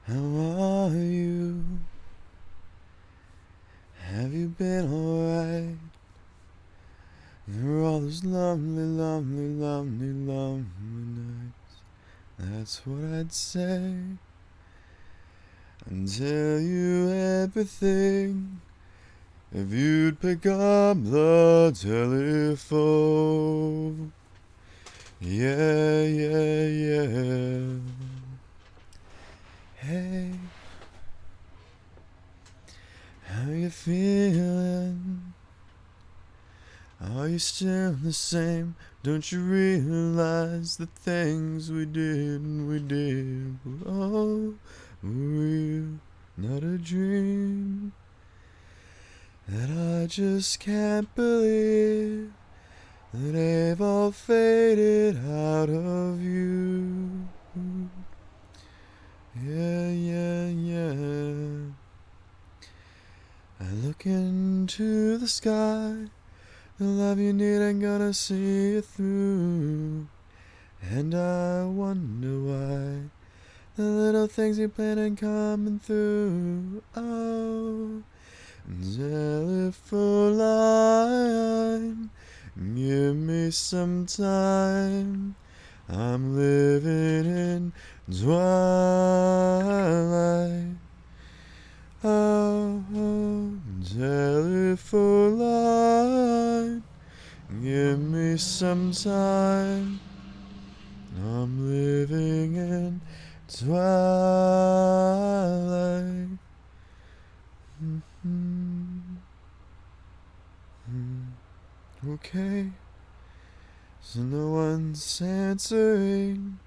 How are you? Have you been alright? Through all those lonely, lonely, lonely, lonely nights. That's what I'd say. And tell you everything. If you'd pick up the telephone. Yeah, yeah, yeah. Hey, how you feeling? Are you still the same? Don't you realize the things we did were all real, not a dream? That I just can't believe that they've all faded out of you. Yeah, yeah, yeah. I look into the sky. The love you need ain't gonna see you through. And I wonder why the little things you plan ain't coming through. Oh, telephone line, give me some time. I'm living in twilight. Oh, telephone line, give me some time. I'm living in twilight. Okay, so no one's answering.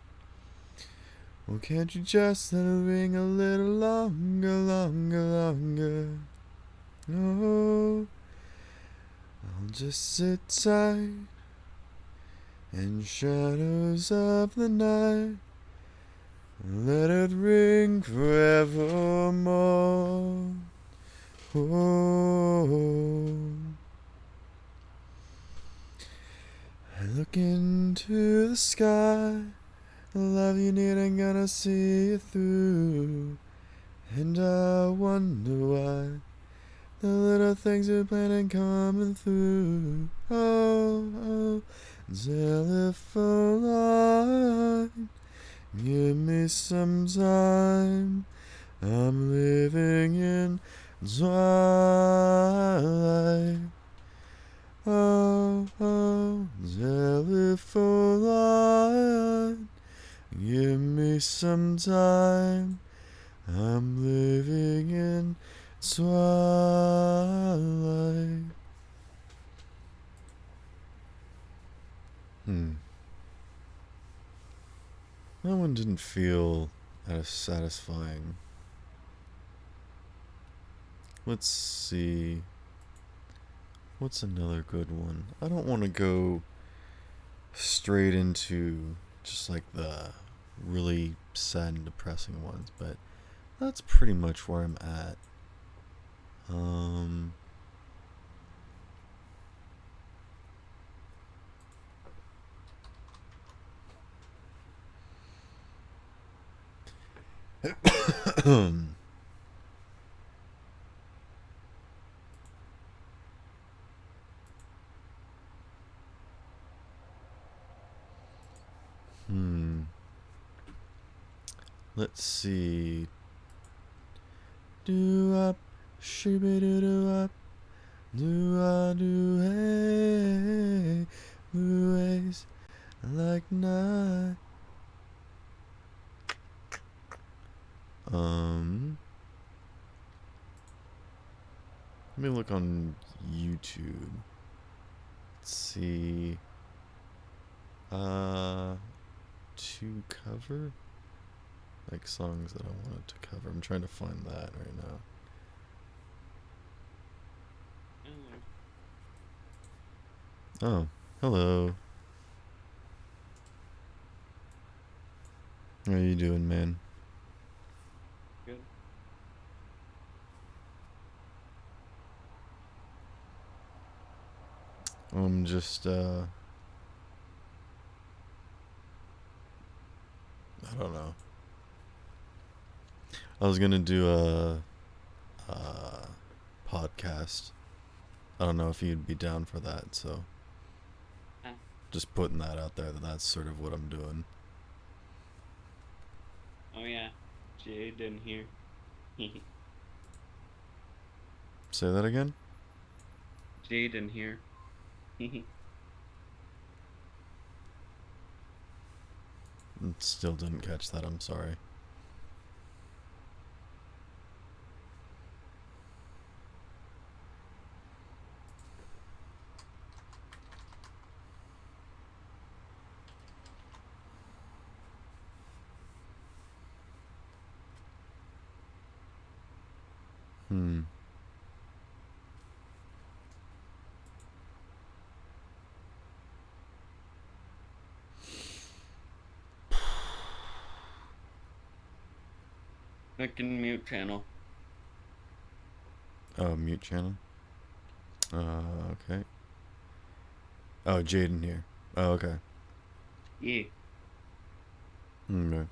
Well, can't you just let it ring a little longer, longer, longer? Oh, I'll just sit tight in shadows of the night. Let it ring forevermore. Oh, I look into the sky. The love you need ain't gonna see you through. And I wonder why the little things you plan ain't coming through. Oh, telephone line, give me some time. I'm living in twilight. Oh, telephone line, give me some time. I'm living in twilight. That one didn't feel as satisfying. Let's see. What's another good one? I don't want to go straight into just like the really sad and depressing ones, but that's pretty much where I'm at. Let's see. Do up, shibby do up, do hey, blue ways like night. Let me look on YouTube. Let's see. To cover? Like songs that I wanted to cover. I'm trying to find that right now. Oh, hello. How you doing, man? Good. I'm just, I don't know. I was gonna do a podcast. I don't know if you'd be down for that, so Ah, just putting that out there that that's sort of what I'm doing. oh yeah, Jade in here. Say that again? Jade in here. Still didn't catch that, I'm sorry. Hmm. Click in mute channel. Oh, mute channel? Okay. Oh, Jaden here. Oh, okay. Yeah. Okay.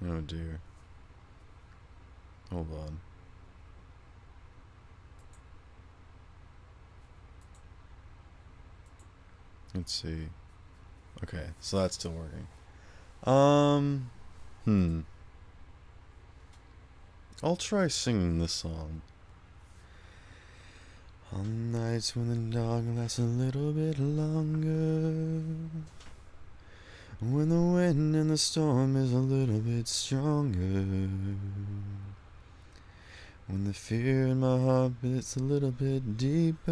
Oh dear. Hold on. Let's see. Okay, so that's still working. Um, hmm. I'll try singing this song. On nights when the dark lasts a little bit longer, when the wind and the storm is a little bit stronger, when the fear in my heart beats a little bit deeper,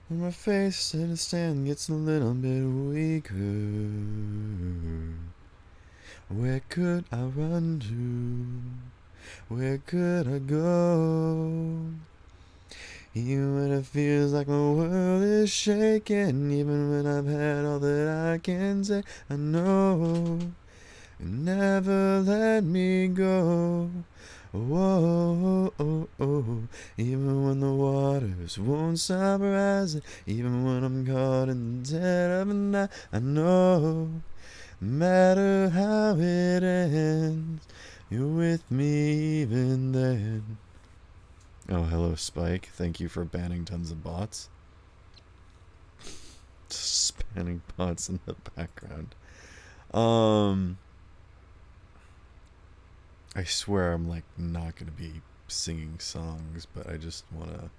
when my face to the stand gets a little bit weaker, where could I run to? Where could I go? Even when it feels like my world is shaking, even when I've had all that I can say, I know you never let me go. Oh, oh, oh, even when the waters won't stop rising, even when I'm caught in the dead of the night, I know no matter how it ends, you're with me even then. Oh, hello, Spike. Thank you for banning tons of bots. Spamming bots in the background. I swear I'm like not gonna be singing songs, but I just wanna.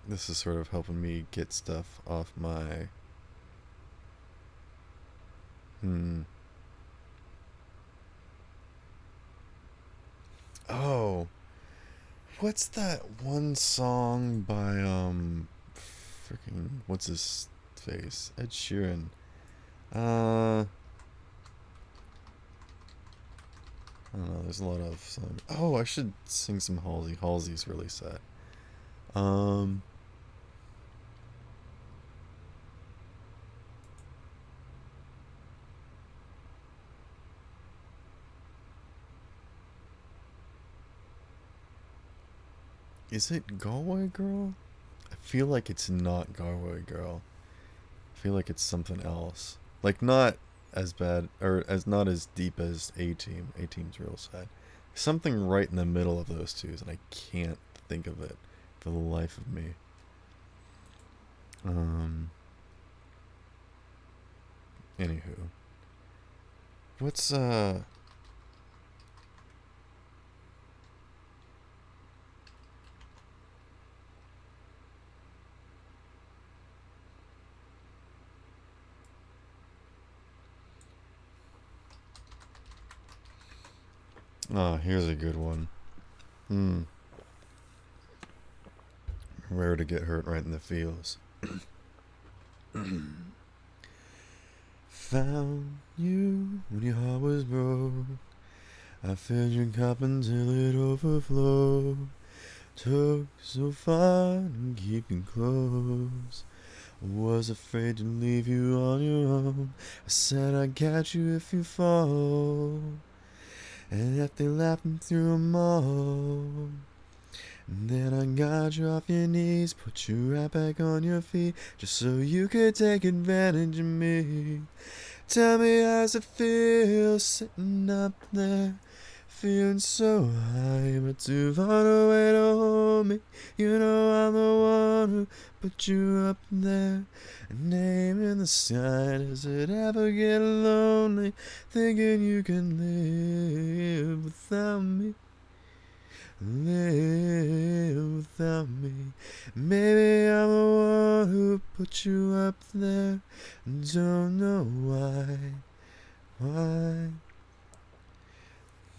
This is sort of helping me get stuff off my. Hmm. Oh, what's that one song by freaking what's his face? Ed Sheeran. I don't know. There's a lot of songs. Oh, I should sing some Halsey. Halsey's really sad. Um, is it Galway Girl? I feel like it's not Galway Girl. I feel like it's something else. Like not as bad or as not as deep as A Team. A Team's real sad. Something right in the middle of those two, and I can't think of it for the life of me. Um. Anywho, what's here's a good one. Hmm. Rare to get hurt right in the feels. Found you when your heart was broke. I filled your cup until it overflowed. Took so far to keep you close. Was afraid to leave you on your own. I said I'd catch you if you fall. And if they laughed me through 'em all. And then I got you off your knees, put you right back on your feet, just so you could take advantage of me. Tell me how's it feel sitting up there, feeling so high, but too far away to hold me. You know I'm the one who put you up there, a name in the sky. Does it ever get lonely, thinking you can live without me? Live without me. Maybe I'm the one who put you up there, don't know why.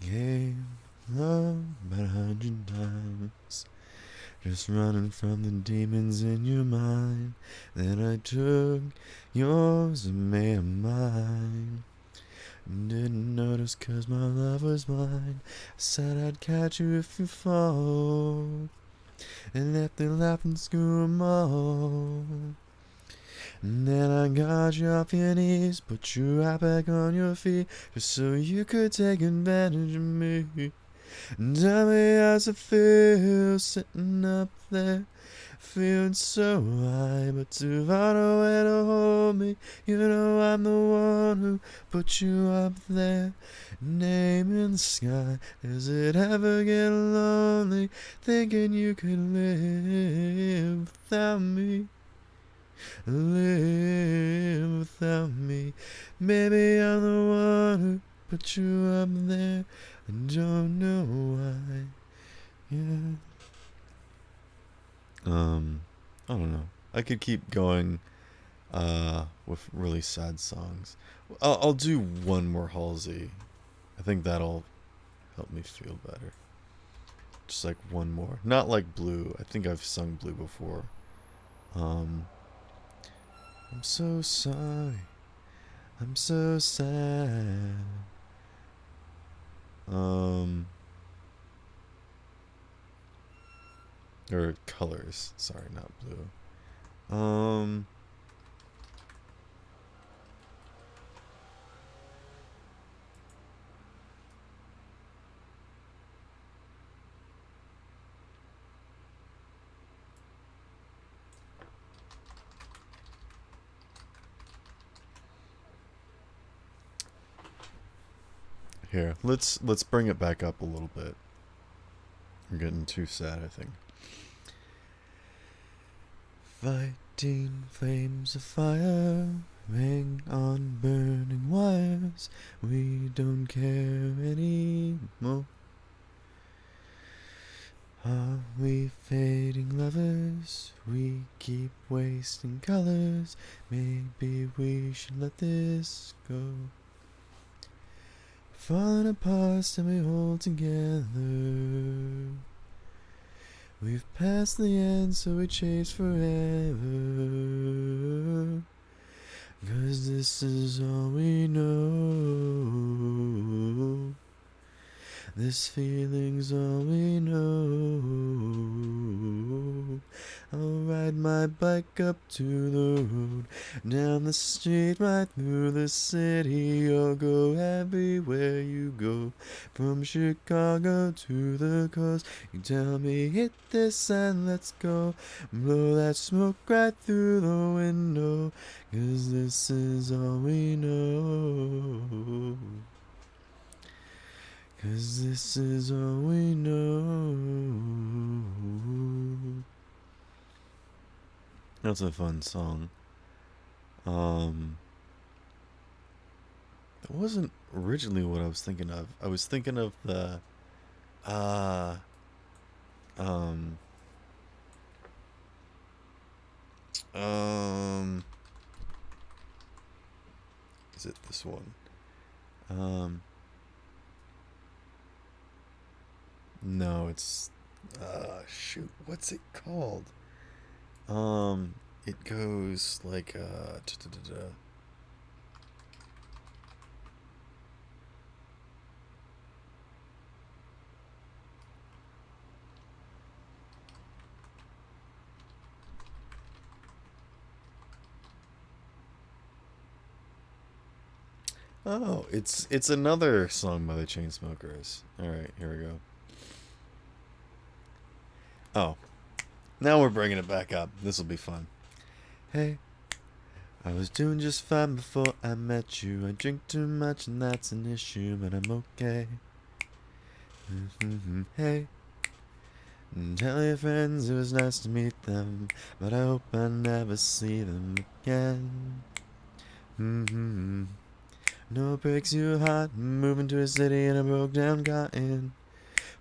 Gave love about 100 times, just running from the demons in your mind. Then I took yours and made 'em mine. Didn't notice 'cause my love was mine. I said I'd catch you if you fall, and if they laugh and screw 'em all. And then I got you off your knees, put you right back on your feet, just so you could take advantage of me. And tell me how's it feel sitting up there, feeling so high, but too far away to hold me. You know I'm the one who put you up there, name in the sky. Does it ever get lonely, thinking you could live without me? Live without me. Maybe I'm the one who put you up there, I don't know why. Yeah. I don't know. I could keep going with really sad songs. I'll do one more Halsey. I think that'll help me feel better. Just like one more. Not like Blue. I think I've sung Blue before. I'm so sorry. I'm so sad. Or Colors. Sorry, not Blue. Here, let's bring it back up a little bit. I'm getting too sad, I think. Fighting flames of fire, hang on burning wires. We don't care anymore. Are we fading lovers? We keep wasting colors. Maybe we should let this go. Falling apart and we hold together. We've passed the end, so we chase forever. 'Cause this is all we know. This feeling's all we know. I'll ride my bike up to the road, down the street, right through the city. You'll go everywhere you go, from Chicago to the coast. You tell me hit this and let's go, blow that smoke right through the window. 'Cause this is all we know. 'Cause this is all we know. That's a fun song. That wasn't originally what I was thinking of. I was thinking of the, um, is it this one? No, it's, shoot, what's it called? It goes like, Oh, it's another song by the Chainsmokers. All right, here we go. Oh, now we're bringing it back up. This will be fun. Hey, I was doing just fine before I met you. I drink too much and that's an issue, but I'm okay. Hey, tell your friends it was nice to meet them, but I hope I never see them again. No, it breaks your heart moving to a city in a broke down car in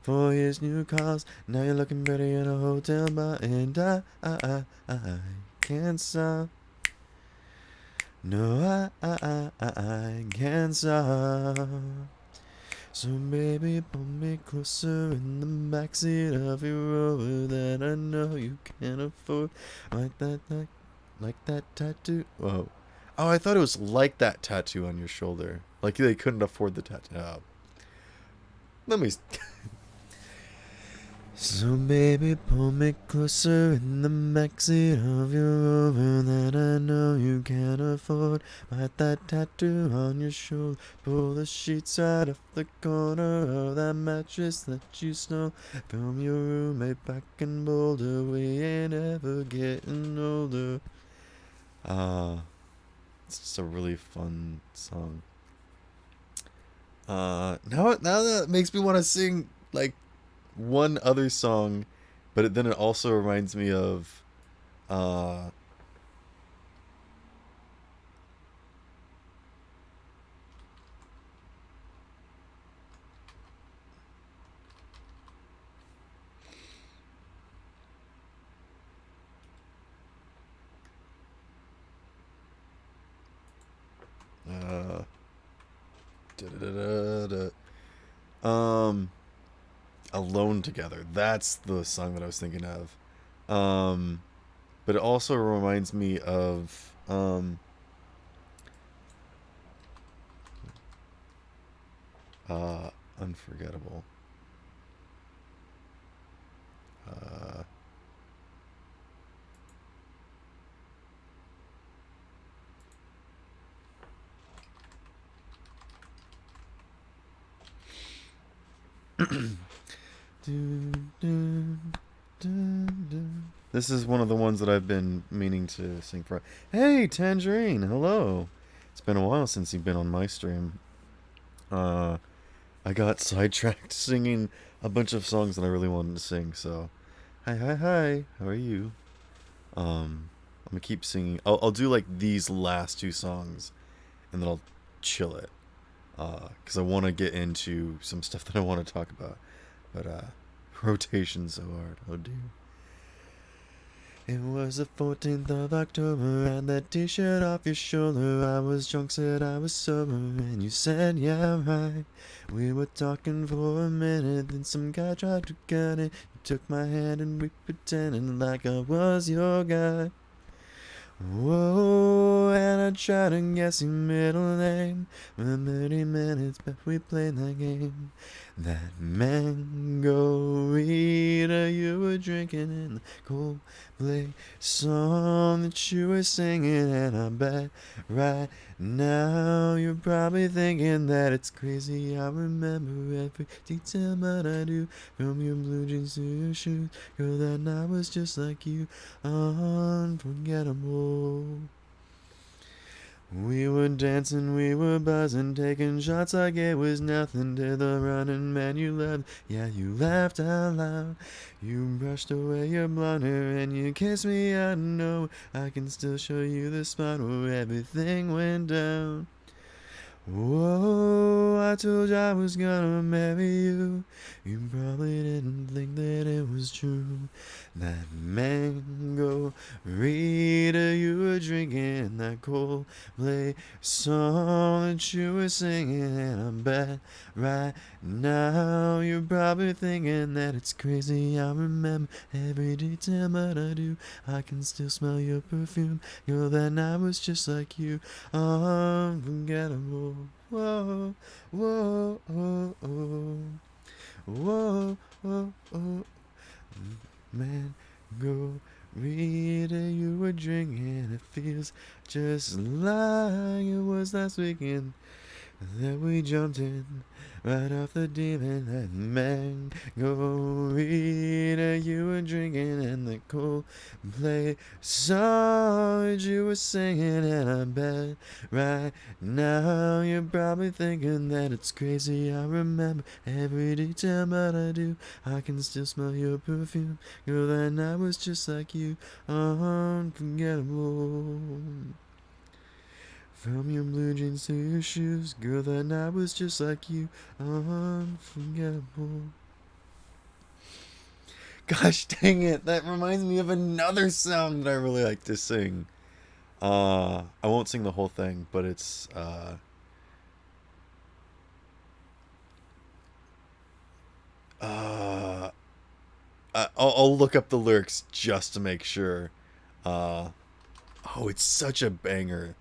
4 years new cars. Now you're looking pretty in a hotel bar, and I can't stop. No, I can't stop. So baby, pull me closer in the backseat of your Rover that I know you can't afford. Like that tattoo. Whoa. Oh, I thought it was like that tattoo on your shoulder. Like they couldn't afford the tattoo. Oh. Let me. So baby, pull me closer in the backseat of your Rover that I know you can't afford. Bite that tattoo on your shoulder. Pull the sheets right off the corner of that mattress that you stole from your roommate back in Boulder. We ain't ever getting older. It's just a really fun song. Now that makes me want to sing like one other song, but then it also reminds me of uh uh da-da-da-da-da. um Alone Together. That's the song that I was thinking of. But it also reminds me of Unforgettable. uh do, do, do, do. This is one of the ones that I've been meaning to sing for. Hey, Tangerine, hello. It's been a while since you've been on my stream. Uh, I got sidetracked singing a bunch of songs that I really wanted to sing. So, hi, hi, hi. How are you? I'm gonna keep singing. I'll do like these last two songs, and then I'll chill it. Because I want to get into some stuff that I want to talk about. But rotation so hard. Oh dear. It was the 14th of October, and that t-shirt off your shoulder. I was drunk, said I was sober, and you said, yeah, right. We were talking for a minute, then some guy tried to cut it. You took my hand and we pretended like I was your guy. Whoa, and I tried to guess your middle name. For 30 minutes, but we played that game. That Mangorita you were drinking in the Coldplay song that you were singing. And I bet right now you're probably thinking that it's crazy. I remember every detail, but I do. From your blue jeans to your shoes. Girl, that night was just like you. Unforgettable. We were dancing, we were buzzing, taking shots like it was nothing. To the running man you loved, yeah, you laughed out loud. You brushed away your blonde hair and you kissed me. I know I can still show you the spot where everything went down. Whoa, I told you I was gonna marry you. You probably didn't think that it was true. That mango Rita you were drinking, that Coldplay song that you were singing. And I bet right now you're probably thinking that it's crazy. I remember every detail, but I do. I can still smell your perfume. Girl, that night was just like you. Unforgettable. Whoa, whoa, oh, oh. Whoa, oh, oh. Man, go read it. You were drinking. It feels just like it was last weekend. that we jumped in right off the deep end. That Mangorita you were drinking, and the Coldplay song you were singing. And I bet right now you're probably thinking that it's crazy. I remember every detail, but I do. I can still smell your perfume. Girl, that night was just like you, unforgettable. From your blue jeans to your shoes, girl, that night was just like you, unforgettable. Gosh dang it, that reminds me of another song that I really like to sing. I won't sing the whole thing, but it's, I'll look up the lyrics just to make sure. Oh, it's such a banger.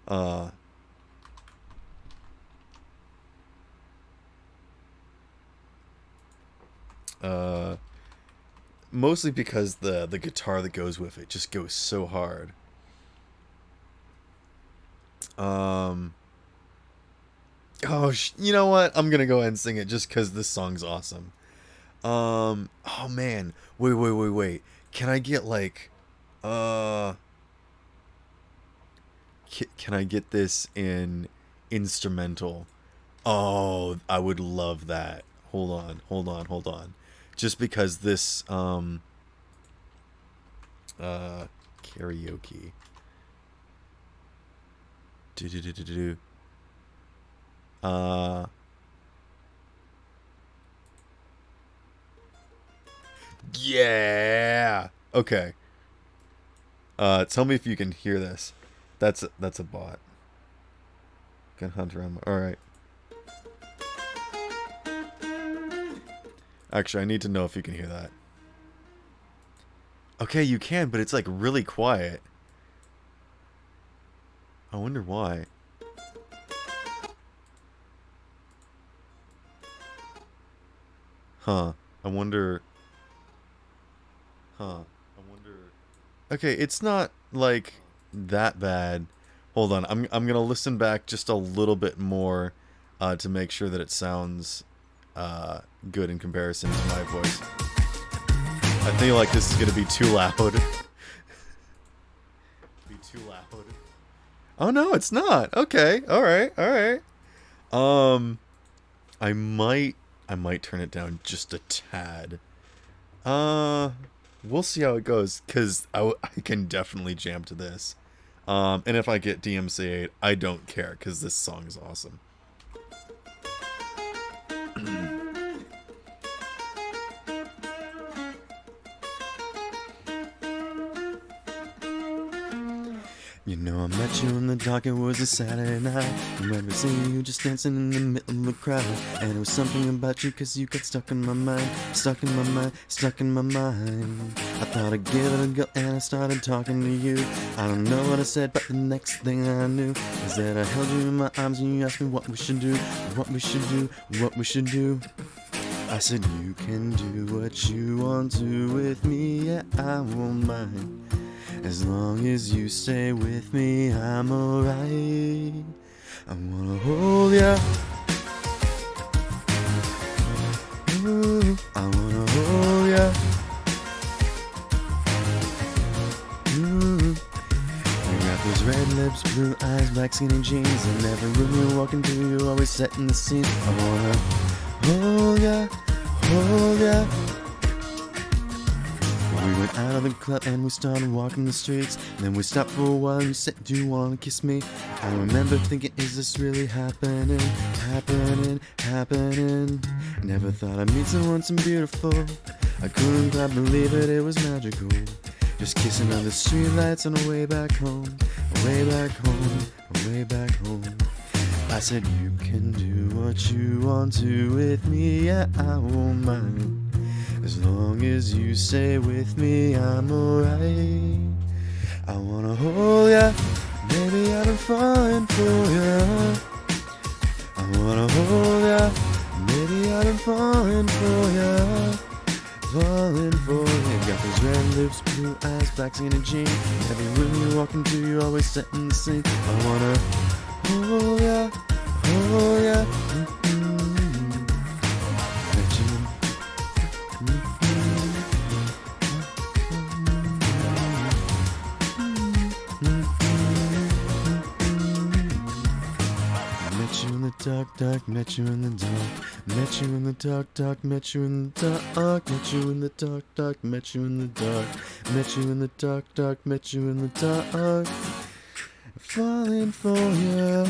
Uh, uh, Mostly because the guitar that goes with it just goes so hard. Um, you know what? I'm gonna go ahead and sing it just because this song's awesome. Oh man, wait. Can I get like, uh, can I get this in instrumental? Oh, I would love that. Hold on. Just because this uh karaoke. Do do do do do. Uh yeah. Okay. Tell me if you can hear this. That's a bot. Can hunt around. All right. Actually, I need to know if you can hear that. Okay, you can, but it's like really quiet. I wonder why. Huh. I wonder. Huh. I wonder. Okay, it's not like that bad. Hold on. I'm gonna listen back just a little bit more, to make sure that it sounds good in comparison to my voice. I feel like this is gonna be too loud. Be too loud. Oh no, it's not. Okay. All right. Um, I might turn it down just a tad. We'll see how it goes, cause I can definitely jam to this. And if I get DMCA'd, I don't care, cause this song is awesome. You know I met you in the dark, it was a Saturday night. Remember seeing you just dancing in the middle of the crowd. And it was something about you, cause you got stuck in my mind. Stuck in my mind. I thought I'd give it a go and I started talking to you. I don't know what I said, but the next thing I knew is that I held you in my arms and you asked me what we should do. I said you can do what you want to with me, yeah, I won't mind. As long as you stay with me, I'm alright. I wanna hold ya. Ooh, I wanna hold ya. You got those red lips, blue eyes, black skinny jeans. In every room you walk into, you're always setting the scene. I wanna hold ya. We went out of the club and we started walking the streets. And then we stopped for a while and you said, do you wanna kiss me? I remember thinking, is this really happening? Never thought I'd meet someone so beautiful. I couldn't quite believe it, it was magical. Just kissing under the streetlights on the way back home. I said you can do what you want to with me, yeah, I won't mind. As long as you stay with me, I'm alright. I wanna hold ya, baby, I've been falling for ya. I wanna hold ya, baby, I've been falling for ya. Got those red lips, blue eyes, black skinny jeans. Every room you walk into, you're always setting the scene. I wanna hold ya, dark, dark, met you in the dark. Met you in the dark, dark, met you in the dark. Met you in the dark, dark, met you in the dark. Met you in the dark, dark, met you in the dark. Falling for ya,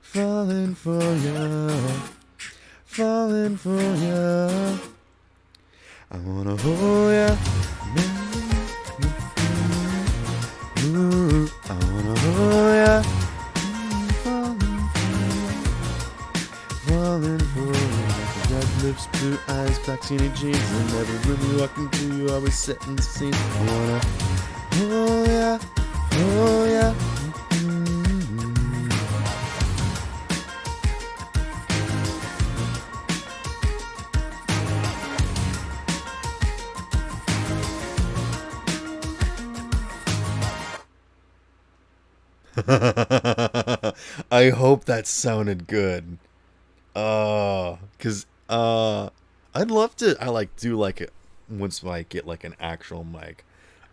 falling for ya, falling for ya. I wanna hold ya. I wanna hold ya. Falling for ya. Red lips, blue eyes, black skinny jeans. And every room you walk into, you always setting the scene. I wanna hold ya, hold ya. I hope that sounded good. Cause I'd love to. I like do like it once I get like an actual mic.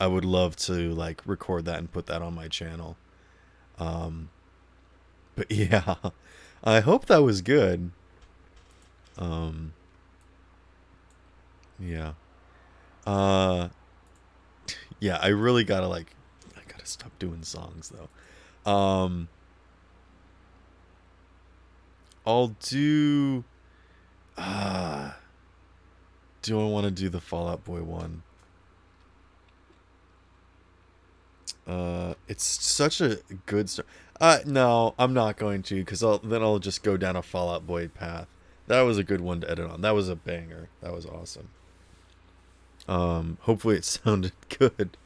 I would love to like record that and put that on my channel. But yeah, I hope that was good. Yeah. Yeah. I really gotta like. I gotta stop doing songs though. I'll do. Do I want to do the Fall Out Boy one? It's such a good story. No, I'm not going to, because then I'll just go down a Fall Out Boy path. That was a good one to edit on. That was a banger. That was awesome. Hopefully it sounded good.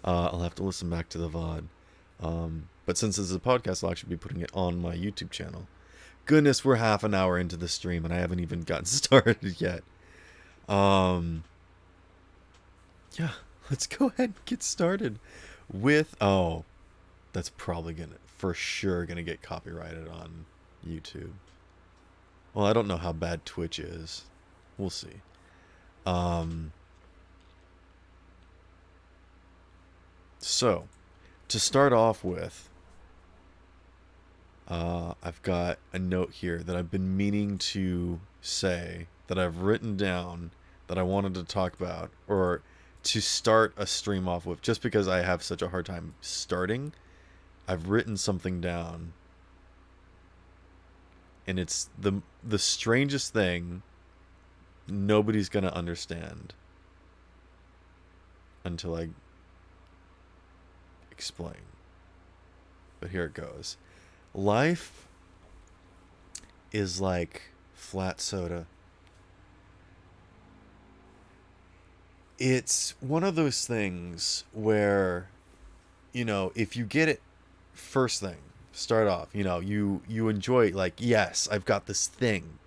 I'll have to listen back to the VOD. But since this is a podcast, I'll actually be putting it on my YouTube channel. Goodness, we're half an hour into the stream and I haven't even gotten started yet. Yeah, let's go ahead and get started with... Oh, that's probably for sure gonna get copyrighted on YouTube. Well, I don't know how bad Twitch is. We'll see. So, to start off with, I've got a note here that I've been meaning to say, that I've written down, that I wanted to talk about, or to start a stream off with, just because I have such a hard time starting. I've written something down, and it's the strangest thing nobody's gonna understand until I explain. But here it goes. Life is like flat soda. It's one of those things where, if you get it first thing, start off, you enjoy, like, yes, I've got this thing,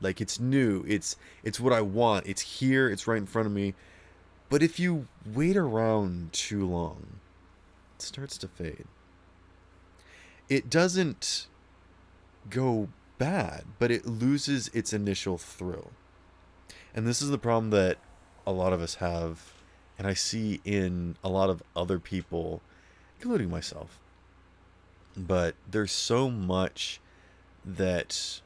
like it's new, it's what I want, it's here, it's right in front of me. But if you wait around too long, it starts to fade. It doesn't go bad, but it loses its initial thrill. And this is the problem that a lot of us have, and I see in a lot of other people, including myself. But there's so much that,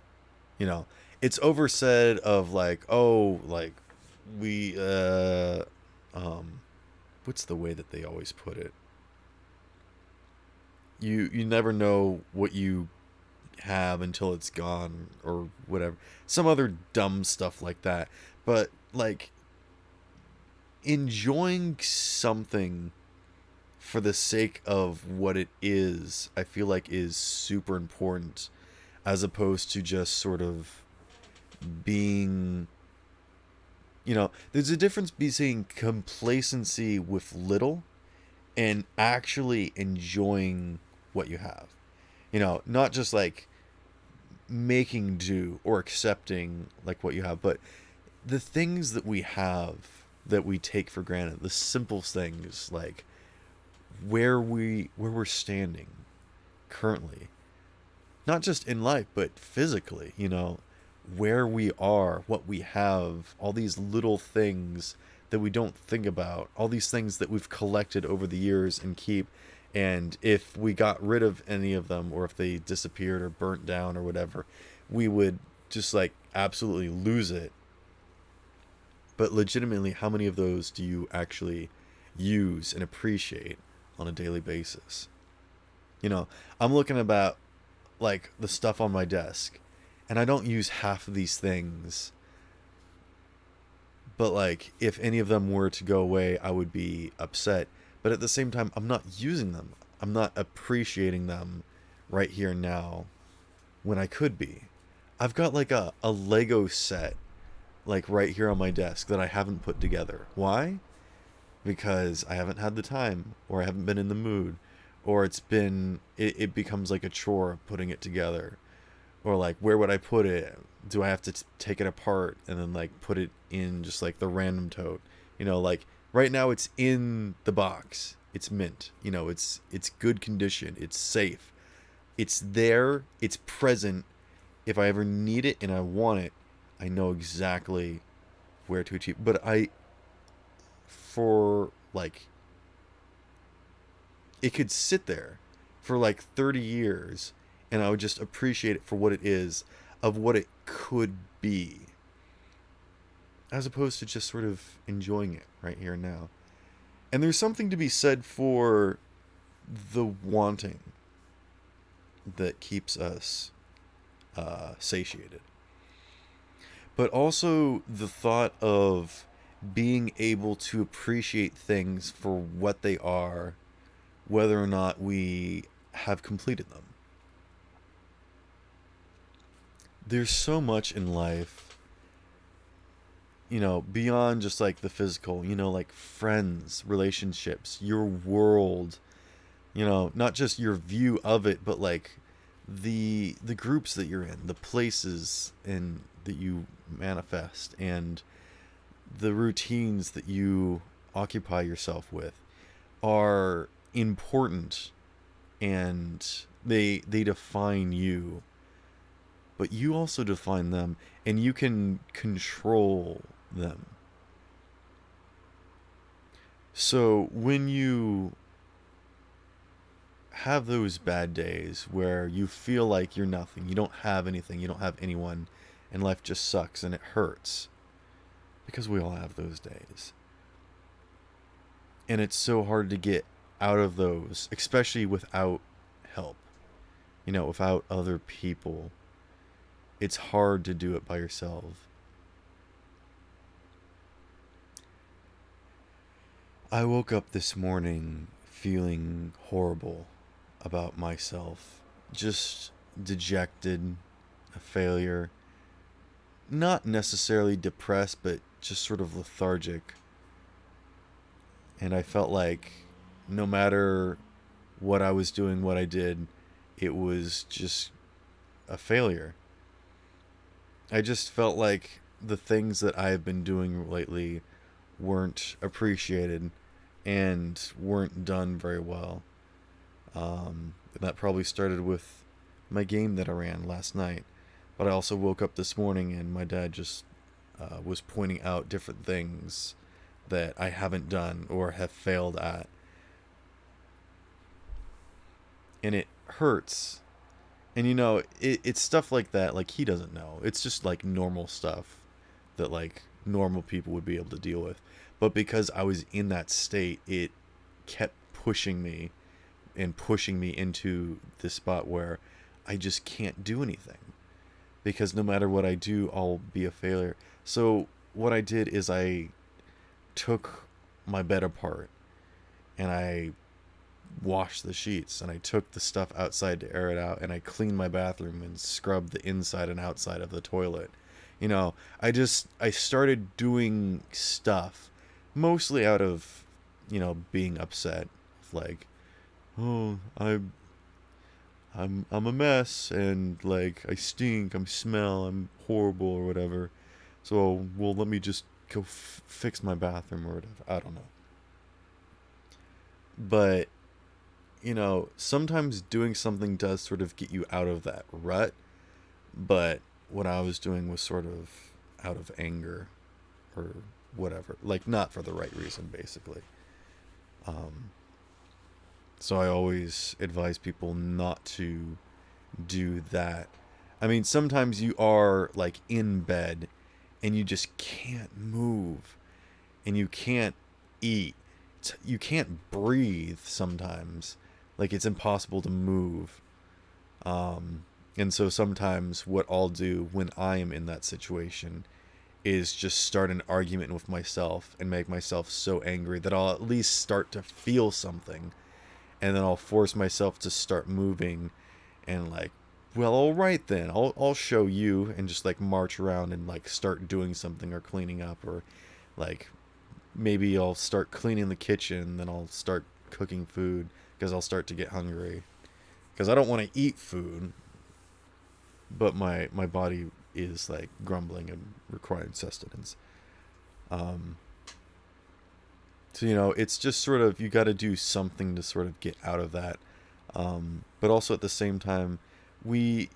it's oversaid of like, oh, like we, what's the way that they always put it? You never know what you have until it's gone, or whatever. Some other dumb stuff like that. But like, enjoying something for the sake of what it is, I feel like is super important, as opposed to just sort of being, there's a difference between complacency with little and actually enjoying what you have. Not just like making do or accepting like what you have, but the things that we have that we take for granted, the simple things, like where we're standing currently, not just in life but physically, where we are, what we have, all these little things that we don't think about, all these things that we've collected over the years and keep, And if we got rid of any of them, or if they disappeared or burnt down or whatever, we would just like absolutely lose it. But legitimately, how many of those do you actually use and appreciate on a daily basis? You know, I'm looking about like the stuff on my desk, and I don't use half of these things. But like, if any of them were to go away, I would be upset. But at the same time, I'm not using them. I'm not appreciating them right here and now when I could be. I've got like a Lego set like right here on my desk that I haven't put together. Why? Because I haven't had the time, or I haven't been in the mood, or it becomes like a chore putting it together. Or like, where would I put it? Do I have to take it apart and then like put it in just like the random tote? Like right now it's in the box. It's mint. It's good condition. It's safe. It's there. It's present. If I ever need it and I want it, I know exactly where to achieve. But for like, it could sit there for like 30 years and I would just appreciate it for what it is, of what it could be, as opposed to just sort of enjoying it right here and now. And there's something to be said for the wanting that keeps us satiated. But also the thought of being able to appreciate things for what they are, whether or not we have completed them. There's so much in life, beyond just like the physical, like friends, relationships, your world, not just your view of it, but like the groups that you're in, the places and that you manifest, and the routines that you occupy yourself with are important, and they define you, but you also define them, and you can control them. So when you have those bad days where you feel like you're nothing, you don't have anything, you don't have anyone, and life just sucks and it hurts, because we all have those days. And it's so hard to get out of those, especially without help, without other people. It's hard to do it by yourself. I woke up this morning feeling horrible about myself, just dejected, a failure, not necessarily depressed, but just sort of lethargic. And I felt like no matter what I was doing, what I did, it was just a failure. I just felt like the things that I have been doing lately weren't appreciated and weren't done very well. That probably started with my game that I ran last night. But I also woke up this morning and my dad just was pointing out different things that I haven't done or have failed at. And it hurts. And it's stuff like that, like he doesn't know. It's just like normal stuff that like normal people would be able to deal with. But because I was in that state, it kept pushing me and pushing me into this spot where I just can't do anything. Because no matter what I do, I'll be a failure. So what I did is I took my bed apart and I washed the sheets, and I took the stuff outside to air it out, and I cleaned my bathroom and scrubbed the inside and outside of the toilet. I started doing stuff mostly out of, being upset. Like, oh, I'm a mess, and like I stink, I smell, I'm horrible or whatever. So, well, let me just go fix my bathroom or whatever. I don't know. But sometimes doing something does sort of get you out of that rut. But what I was doing was sort of out of anger or whatever. Like, not for the right reason, basically. So I always advise people not to do that. I mean, sometimes you are like in bed and you just can't move and you can't eat. You can't breathe sometimes. Like it's impossible to move. And so sometimes what I'll do when I am in that situation is just start an argument with myself and make myself so angry that I'll at least start to feel something. And then I'll force myself to start moving and like, well, all right then. I'll show you and just like march around and like start doing something or cleaning up or like maybe I'll start cleaning the kitchen, then I'll start cooking food because I'll start to get hungry. Because I don't want to eat food, but my body is like grumbling and requiring sustenance. Um, so it's just sort of you got to do something to sort of get out of that. But also at the same time, we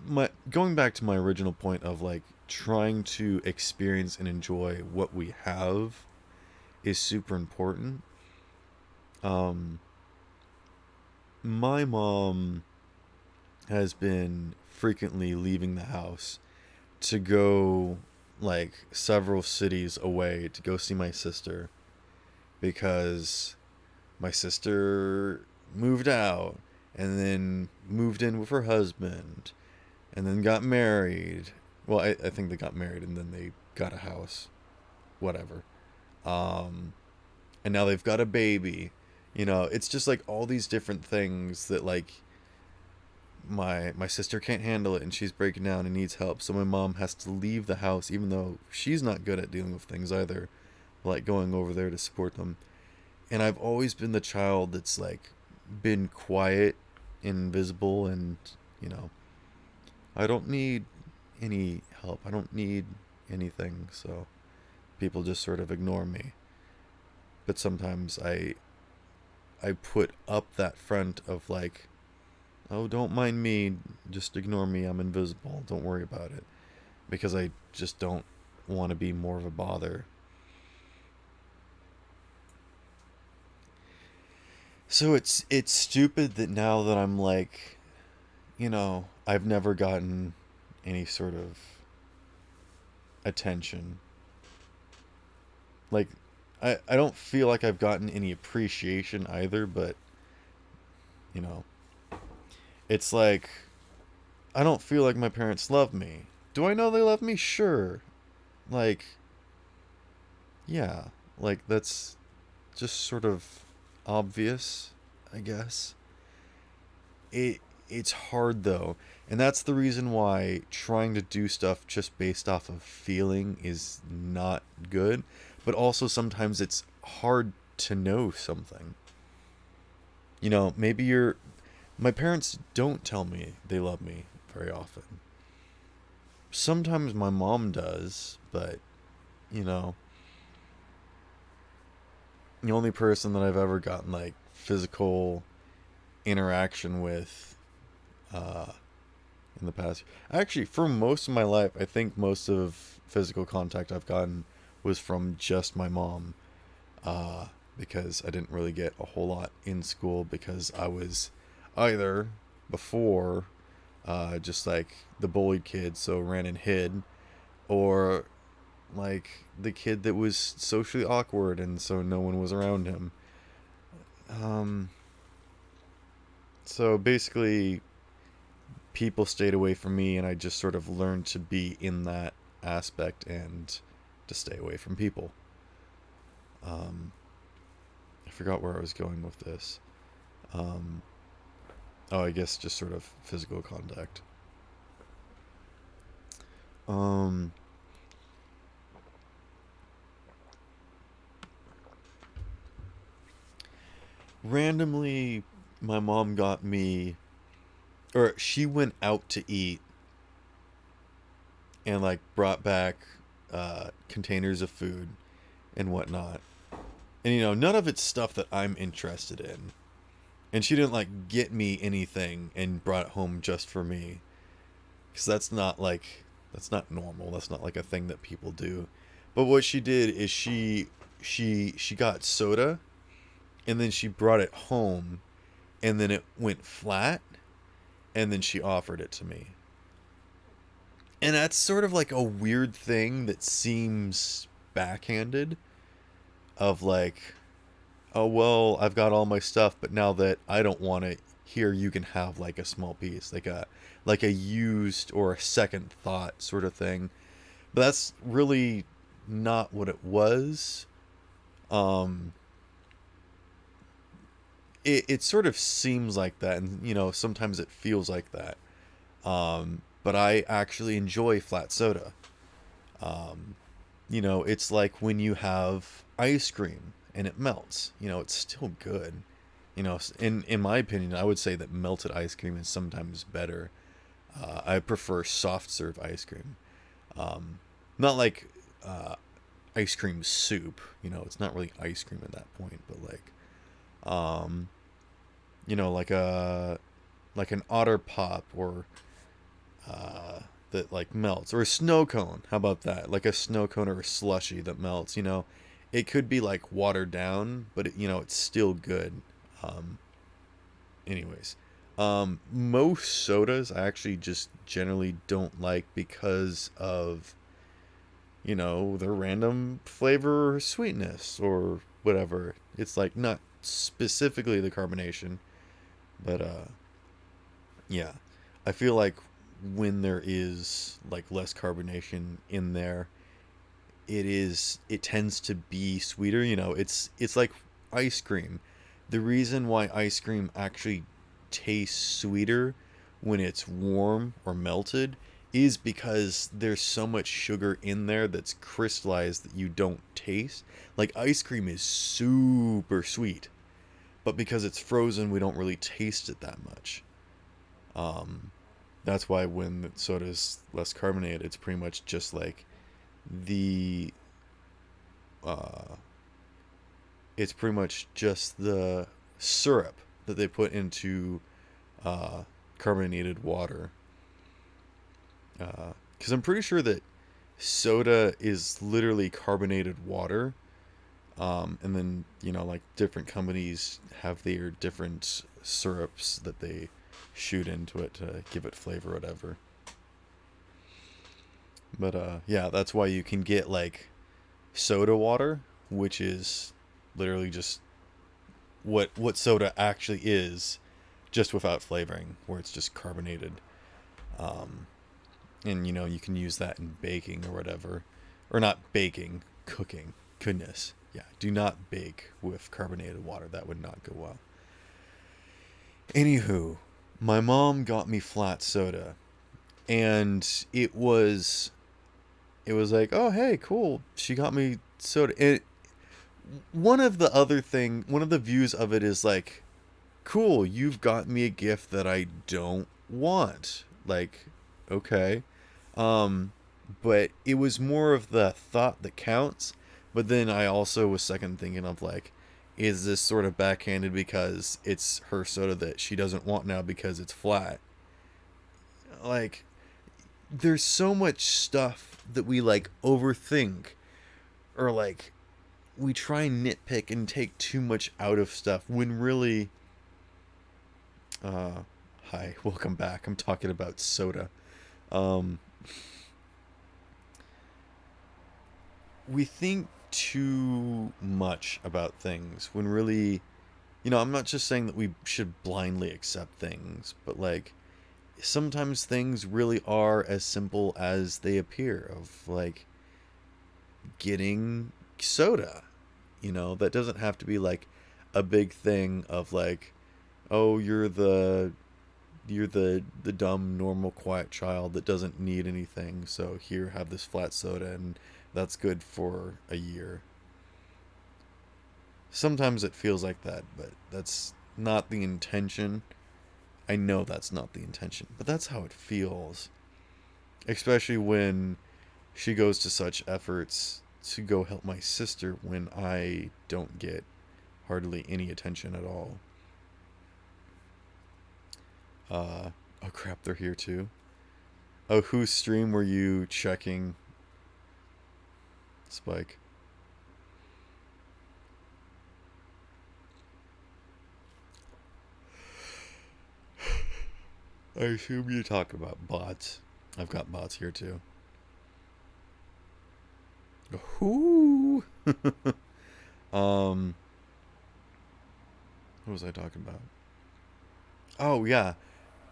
my going back to my original point of like trying to experience and enjoy what we have is super important. Um, my mom has been frequently leaving the house to go like several cities away to go see my sister because my sister moved out and then moved in with her husband and then got married. Well, I think they got married and then they got a house, whatever. Um, and now they've got a baby. It's just like all these different things that like my sister can't handle it and she's breaking down and needs help. So my mom has to leave the house even though she's not good at dealing with things either, like going over there to support them. And I've always been the child that's like been quiet, invisible, and you know, I don't need any help. I don't need anything. So people just sort of ignore me. But sometimes I put up that front of like, oh, don't mind me, just ignore me. I'm invisible. Don't worry about it. Because I just don't want to be more of a bother. So it's stupid that now that I'm like, I've never gotten any sort of attention. Like I don't feel like I've gotten any appreciation either, but you know, it's like I don't feel like my parents love me. Do I know they love me? Sure. Like yeah, like that's just sort of obvious, I guess. It's hard though, and that's the reason why trying to do stuff just based off of feeling is not good, but also sometimes it's hard to know something. Maybe my parents don't tell me they love me very often. Sometimes my mom does, but you know, the only person that I've ever gotten like physical interaction with uh in the past. Actually, for most of my life, I think most of physical contact I've gotten was from just my mom. Because I didn't really get a whole lot in school because I was either before just like the bullied kid, so ran and hid, or like the kid that was socially awkward and so no one was around him. Um, so basically, people stayed away from me, and I just sort of learned to be in that aspect and to stay away from people. Um, I forgot where I was going with this. Um, oh, I guess just sort of physical contact. Um, Randomly, my mom got me, or she went out to eat and like brought back containers of food and whatnot. And none of it's stuff that I'm interested in. And she didn't like get me anything and brought it home just for me. Because that's not normal. That's not like a thing that people do. But what she did is she got soda and then she brought it home and then it went flat, and then she offered it to me. And that's sort of like a weird thing that seems backhanded, of like, oh well, I've got all my stuff, but now that I don't want it, here you can have like a small piece, like a used or a second thought sort of thing. But that's really not what it was. Um, it sort of seems like that, and sometimes it feels like that. But I actually enjoy flat soda. Um, it's like when you have ice cream and it melts. It's still good. In my opinion, I would say that melted ice cream is sometimes better. I prefer soft serve ice cream. Um, Not like uh, ice cream soup. It's not really ice cream at that point, but um, like an otter pop, or that like melts, or a snow cone. How about that? Like a snow cone or a slushy that melts. It could be like watered down, but it's still good. Um, Anyways, most sodas I actually just generally don't like because of their random flavor or sweetness or whatever. It's like not specifically the carbonation, but yeah, I feel like when there is like less carbonation in there, it tends to be sweeter. It's like ice cream. The reason why ice cream actually tastes sweeter when it's warm or melted is because there's so much sugar in there that's crystallized that you don't taste. Like ice cream is super sweet, but because it's frozen, we don't really taste it that much. Um, that's why when the soda's less carbonated, it's pretty much just like the uh, it's pretty much just the syrup that they put into uh, carbonated water. Because I'm pretty sure that soda is literally carbonated water. And then, like different companies have their different syrups that they shoot into it to give it flavor or whatever. But yeah, that's why you can get like soda water, which is literally just what soda actually is, just without flavoring, where it's just carbonated. Um, and you can use that in baking or whatever, or not baking, cooking. Goodness, yeah, do not bake with carbonated water. That would not go well. Anywho, my mom got me flat soda, and it was like, oh hey, cool, she got me soda. And one of the views of it is like, cool, you've got me a gift that I don't want. Like, okay. Um, but it was more of the thought that counts. But then I also was second thinking of like, is this sort of backhanded because it's her soda that she doesn't want now because it's flat? Like, there's so much stuff that we like overthink, or like we try and nitpick and take too much out of stuff when really uh hi, welcome back. I'm talking about soda. Um we think too much about things when really, I'm not just saying that we should blindly accept things, but like sometimes things really are as simple as they appear, of like getting soda. That doesn't have to be like a big thing of like, oh, you're the dumb normal quiet child that doesn't need anything, so here, have this flat soda, and that's good for a year. Sometimes it feels like that, but that's not the intention. I know that's not the intention, but that's how it feels, especially when she goes to such efforts to go help my sister when I don't get hardly any attention at all. Oh crap, they're here too. Oh, whose stream were you checking, Spike? I assume you talk about bots. I've got bots here too. Whoo! um, what was I talking about? Oh yeah,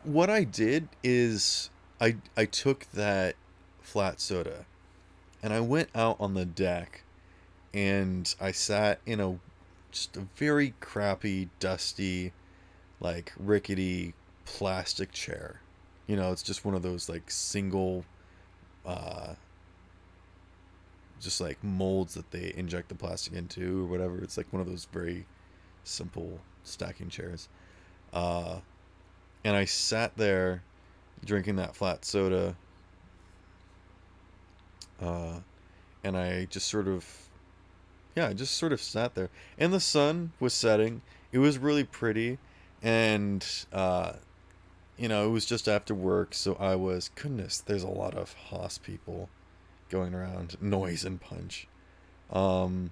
what I did is I took that flat soda and I went out on the deck and I sat in a just a very crappy, dusty, like rickety plastic chair. You know, it's just one of those like single uh just like molds that they inject the plastic into or whatever. It's like one of those very simple stacking chairs. Uh and I sat there drinking that flat soda, uh and I just sort of yeah, I just sort of sat there. And the sun was setting. It was really pretty. And, it was just after work. So I was, goodness, there's a lot of hoss people going around. Noise and punch. Um,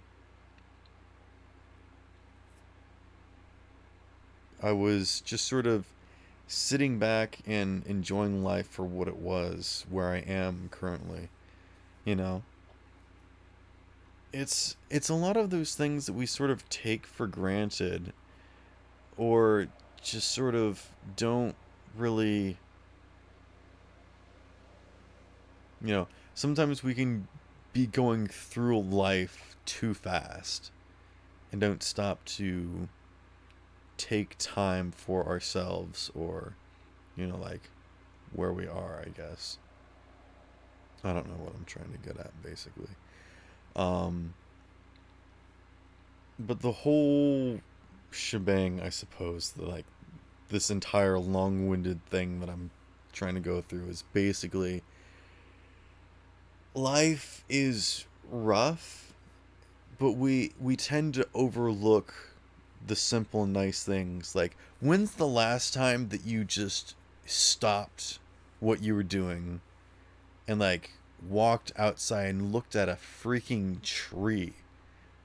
I was just sort of sitting back and enjoying life for what it was, where I am currently. You know, it's a lot of those things that we sort of take for granted or just sort of don't really, sometimes we can be going through life too fast and don't stop to take time for ourselves or, like where we are, I guess. I don't know what I'm trying to get at, basically. Um, but the whole shebang, I suppose, like this entire long-winded thing that I'm trying to go through is basically life is rough, but we tend to overlook the simple nice things. Like, when's the last time that you just stopped what you were doing and like walked outside and looked at a freaking tree?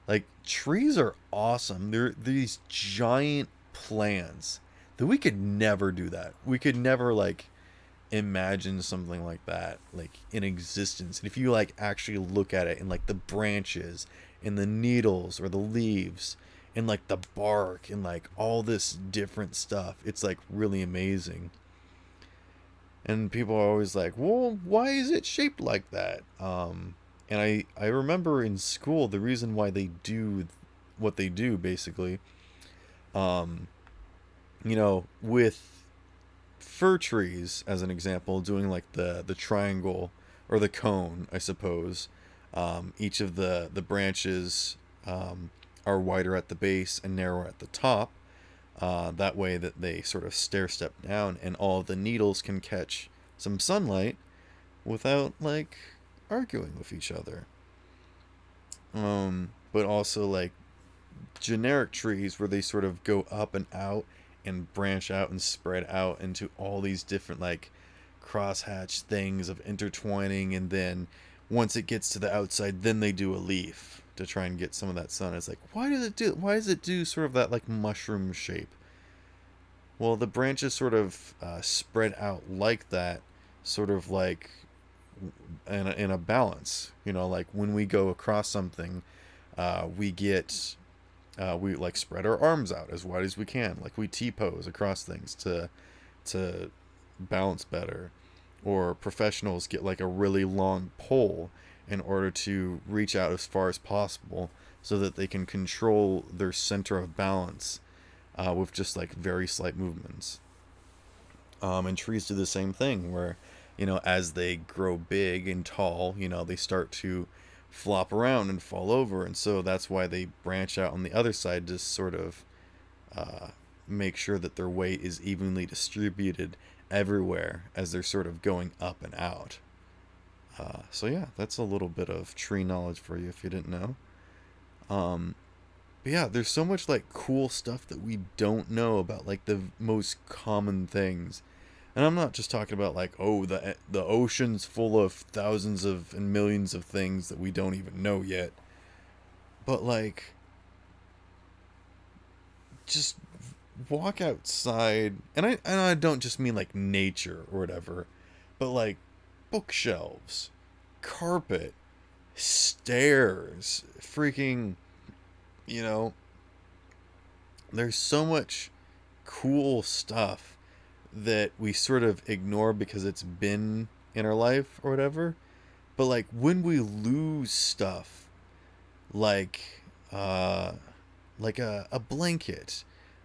Like, trees are awesome. They're these giant plants that we could never do that. We could never like imagine something like that like in existence. And if you like actually look at it and like the branches and the needles or the leaves and like the bark and like all this different stuff, it's like really amazing. And people are always like, well, why is it shaped like that? And I remember in school the reason why they do what they do basically, um with fir trees as an example, doing like the triangle or the cone, I suppose. Each of the branches are wider at the base and narrower at the top. That way that they sort of stair step down, and all of the needles can catch some sunlight without like arguing with each other. But also like generic trees where they sort of go up and out and branch out and spread out into all these different like crosshatch things of intertwining, and then once it gets to the outside then they do a leaf to try and get some of that sun. It's like, why does it do sort of that like mushroom shape? Well, the branches sort of spread out like that, sort of like in a balance, like when we go across something, we get we like spread our arms out as wide as we can, like we T-pose across things to balance better. Or professionals get like a really long pole in order to reach out as far as possible so that they can control their center of balance with just like very slight movements. And trees do the same thing where, as they grow big and tall, they start to flop around and fall over. And so that's why they branch out on the other side to sort of uh, make sure that their weight is evenly distributed everywhere as they're sort of going up and out. So yeah, that's a little bit of tree knowledge for you if you didn't know. Um, but yeah, there's so much like cool stuff that we don't know about, like the most common things. And I'm not just talking about like, oh, the ocean's full of thousands of and millions of things that we don't even know yet. But like just walk outside, and I don't just mean like nature or whatever, but like bookshelves, carpet, stairs, freaking, you know, there's so much cool stuff that we sort of ignore because it's been in our life or whatever. But like when we lose stuff, like uh a blanket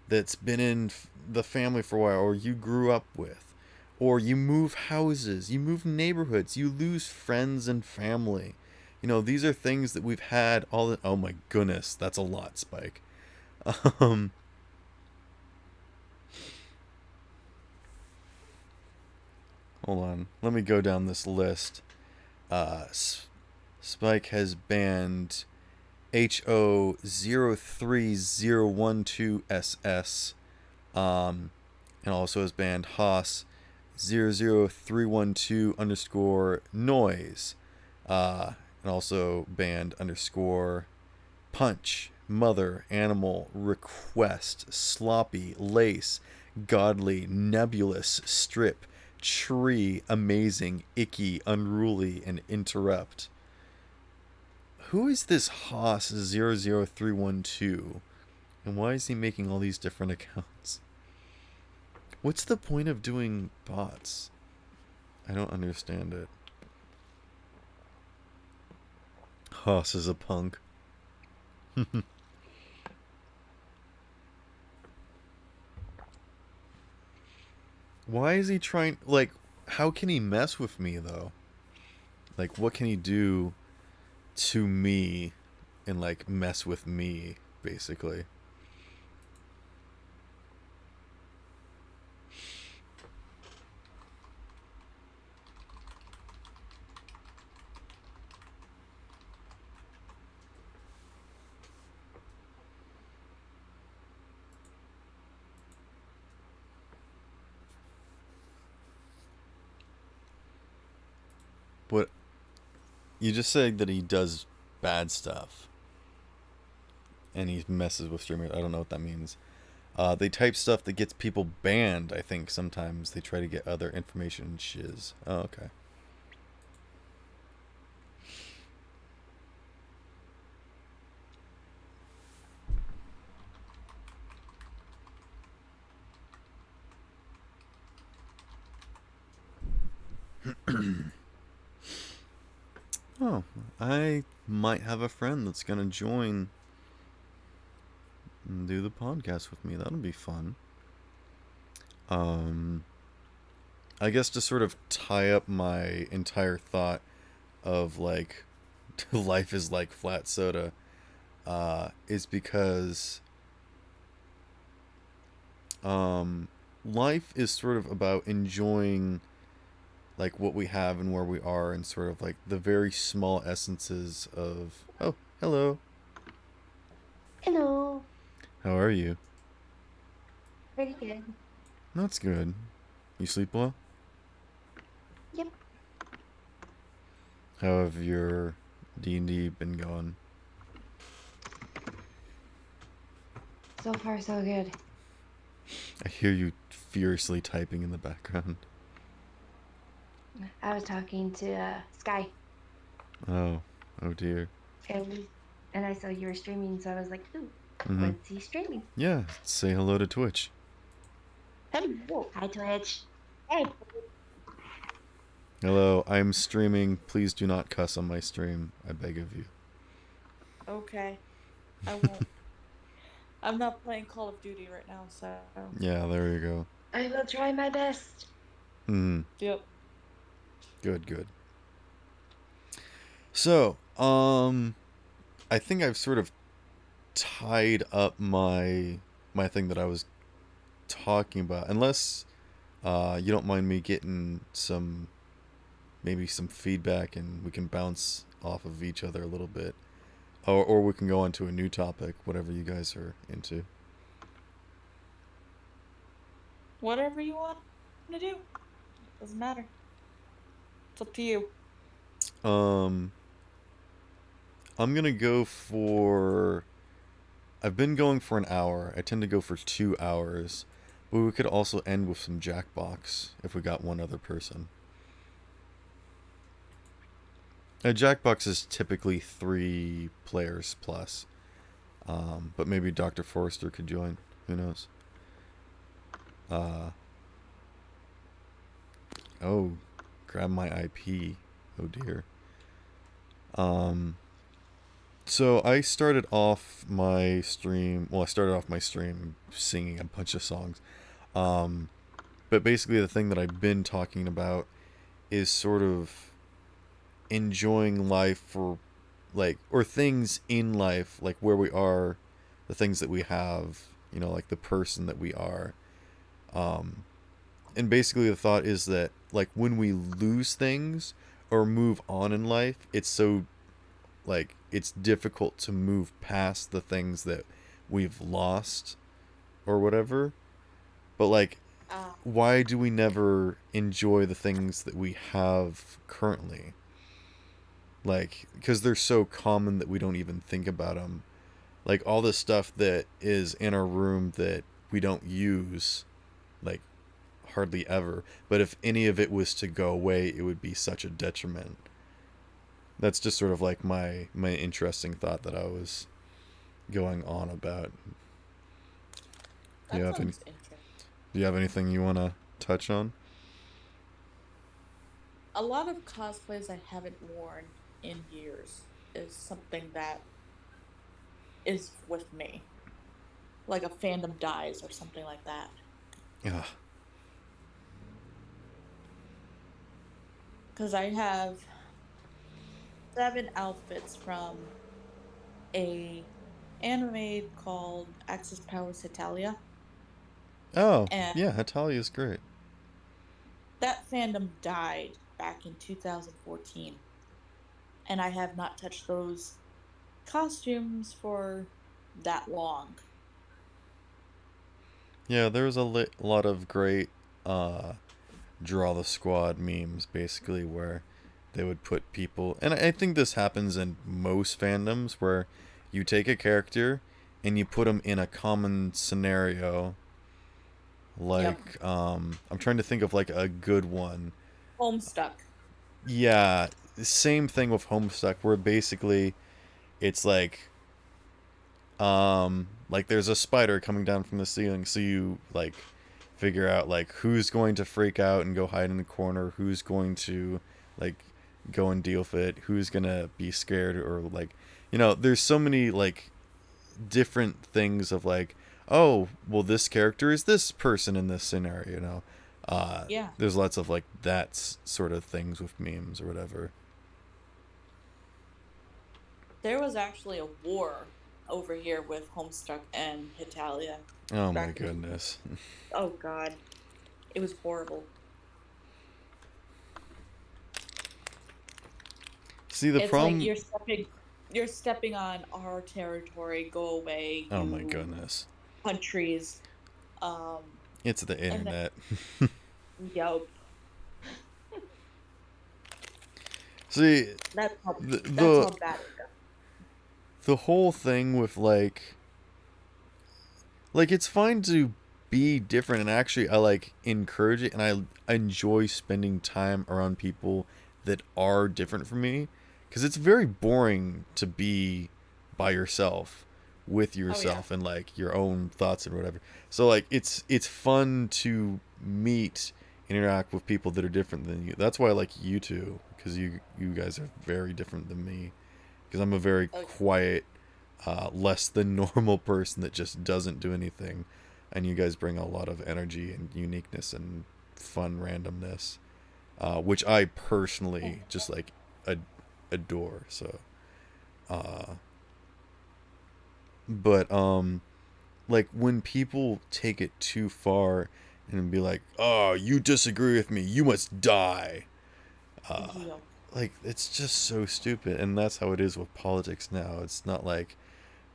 that's been in the family for a while, or you grew up with, or you move houses, you move neighborhoods, you lose friends and family. These are things that we've had all the. Oh my goodness, that's a lot, Spike. Um, Hold on. Let me go down this list. Uh, Spike has banned HO03012SS, and also has banned Haas00312 underscore noise, and also banned underscore punch, mother, animal, request, sloppy, lace, godly, nebulous, strip, tree, amazing, icky, unruly, and interrupt. Who is this Haas00312? And why is he making all these different accounts? What's the point of doing bots? I don't understand it. Haas is a punk. Why is he trying... Like, how can he mess with me, though? Like, what can he do to me and, like, mess with me, basically? What... You just said that he does bad stuff. And he messes with streamers. I don't know what that means. They type stuff that gets people banned, I think, sometimes. They try to get other information and shiz. Oh, okay. Oh, I might have a friend that's gonna join and do the podcast with me. That'll be fun. Um, I guess to sort of tie up my entire thought of like life is like flat soda, is because life is sort of about enjoying like what we have and where we are, and sort of like the very small essences of. Oh, hello. Hello. How are you? Pretty good. That's good. You sleep well? Yep. How have your D&D been going? So far, so good. I hear you furiously typing in the background. I was talking to Sky, Oh, oh dear. and I saw you were streaming, so I was like, "Ooh, Mm-hmm. what's he streaming?" Yeah, say hello to Twitch. Hello. Hi, Twitch. Hey. Hello, I'm streaming. Please do not cuss on my stream. I beg of you. Okay, I won't. I'm not playing Call of Duty right now, so. Yeah, there you go. I will try my best. Hmm. Yep. Good, good. So, I think I've sort of tied up my thing that I was talking about. Unless you don't mind me getting maybe some feedback, and we can bounce off of each other a little bit. Or we can go on to a new topic, whatever you guys are into. Whatever you want to do, doesn't matter. It's up to you. I'm gonna go for I've been going for an hour. I tend to go for 2 hours. But we could also end with some Jackbox if we got one other person. A Jackbox is typically 3 players plus. But maybe Dr. Forrester could join. Who knows? Oh, grab my IP. Oh dear. So I started off my stream. Well, I started off my stream singing a bunch of songs. But basically, the thing that I've been talking about is sort of enjoying life for, like, or things in life, like where we are, the things that we have, like the person that we are. And basically, the thought is that, like, when we lose things or move on in life, it's so, like, it's difficult to move past the things that we've lost or whatever. But, like, why do we never enjoy the things that we have currently? Like, because they're so common that we don't even think about them. Like, all the stuff that is in our room that we don't use, like, hardly ever. But if any of it was to go away, it would be such a detriment. That's just sort of like my interesting thought that I was going on about. That sounds interesting. Do you have anything you want to touch on? A lot of cosplays I haven't worn in years is something that is with me. Like a fandom dies or something like that. Yeah. Because I have 7 outfits from a anime called Axis Powers Italia. Oh, And yeah, Hatalia is great. that fandom died back in 2014. And I have not touched those costumes for that long. Yeah, there was a lot of great Draw the Squad memes, basically, where they would put people... And I think this happens in most fandoms, where you take a character and you put them in a common scenario. Like, Yep. I'm trying to think of, like, a good one. Homestuck. Yeah, same thing with Homestuck, where basically it's like there's a spider coming down from the ceiling, so you, like, figure out, like, who's going to freak out and go hide in the corner, who's going to, like, go and deal with it, who's gonna be scared, or, like, there's so many, like, different things of, like, oh, well, this character is this person in this scenario, Yeah. There's lots of, like, that sort of things with memes or whatever. There was actually a war over here with Homestuck and Hitalia. Oh my goodness. Oh god. It was horrible. See, the It's problem... like you're stepping on our territory, go away. Oh my goodness. Countries. It's the internet. Yup. See, That's how bad it got. the whole thing with, like, it's fine to be different, and actually I, like, encourage it, and I enjoy spending time around people that are different from me, because it's very boring to be by yourself with yourself and, like, your own thoughts and whatever. So, like, it's fun to meet, interact with people that are different than you. That's why I like you two, because you guys are very different than me, because I'm a very quiet, less than normal person that just doesn't do anything, and you guys bring a lot of energy and uniqueness and fun randomness, which I personally just, like, adore. So but like, when people take it too far and be like, oh, you disagree with me, you must die, like, it's just so stupid. And that's how it is with politics now. It's not like,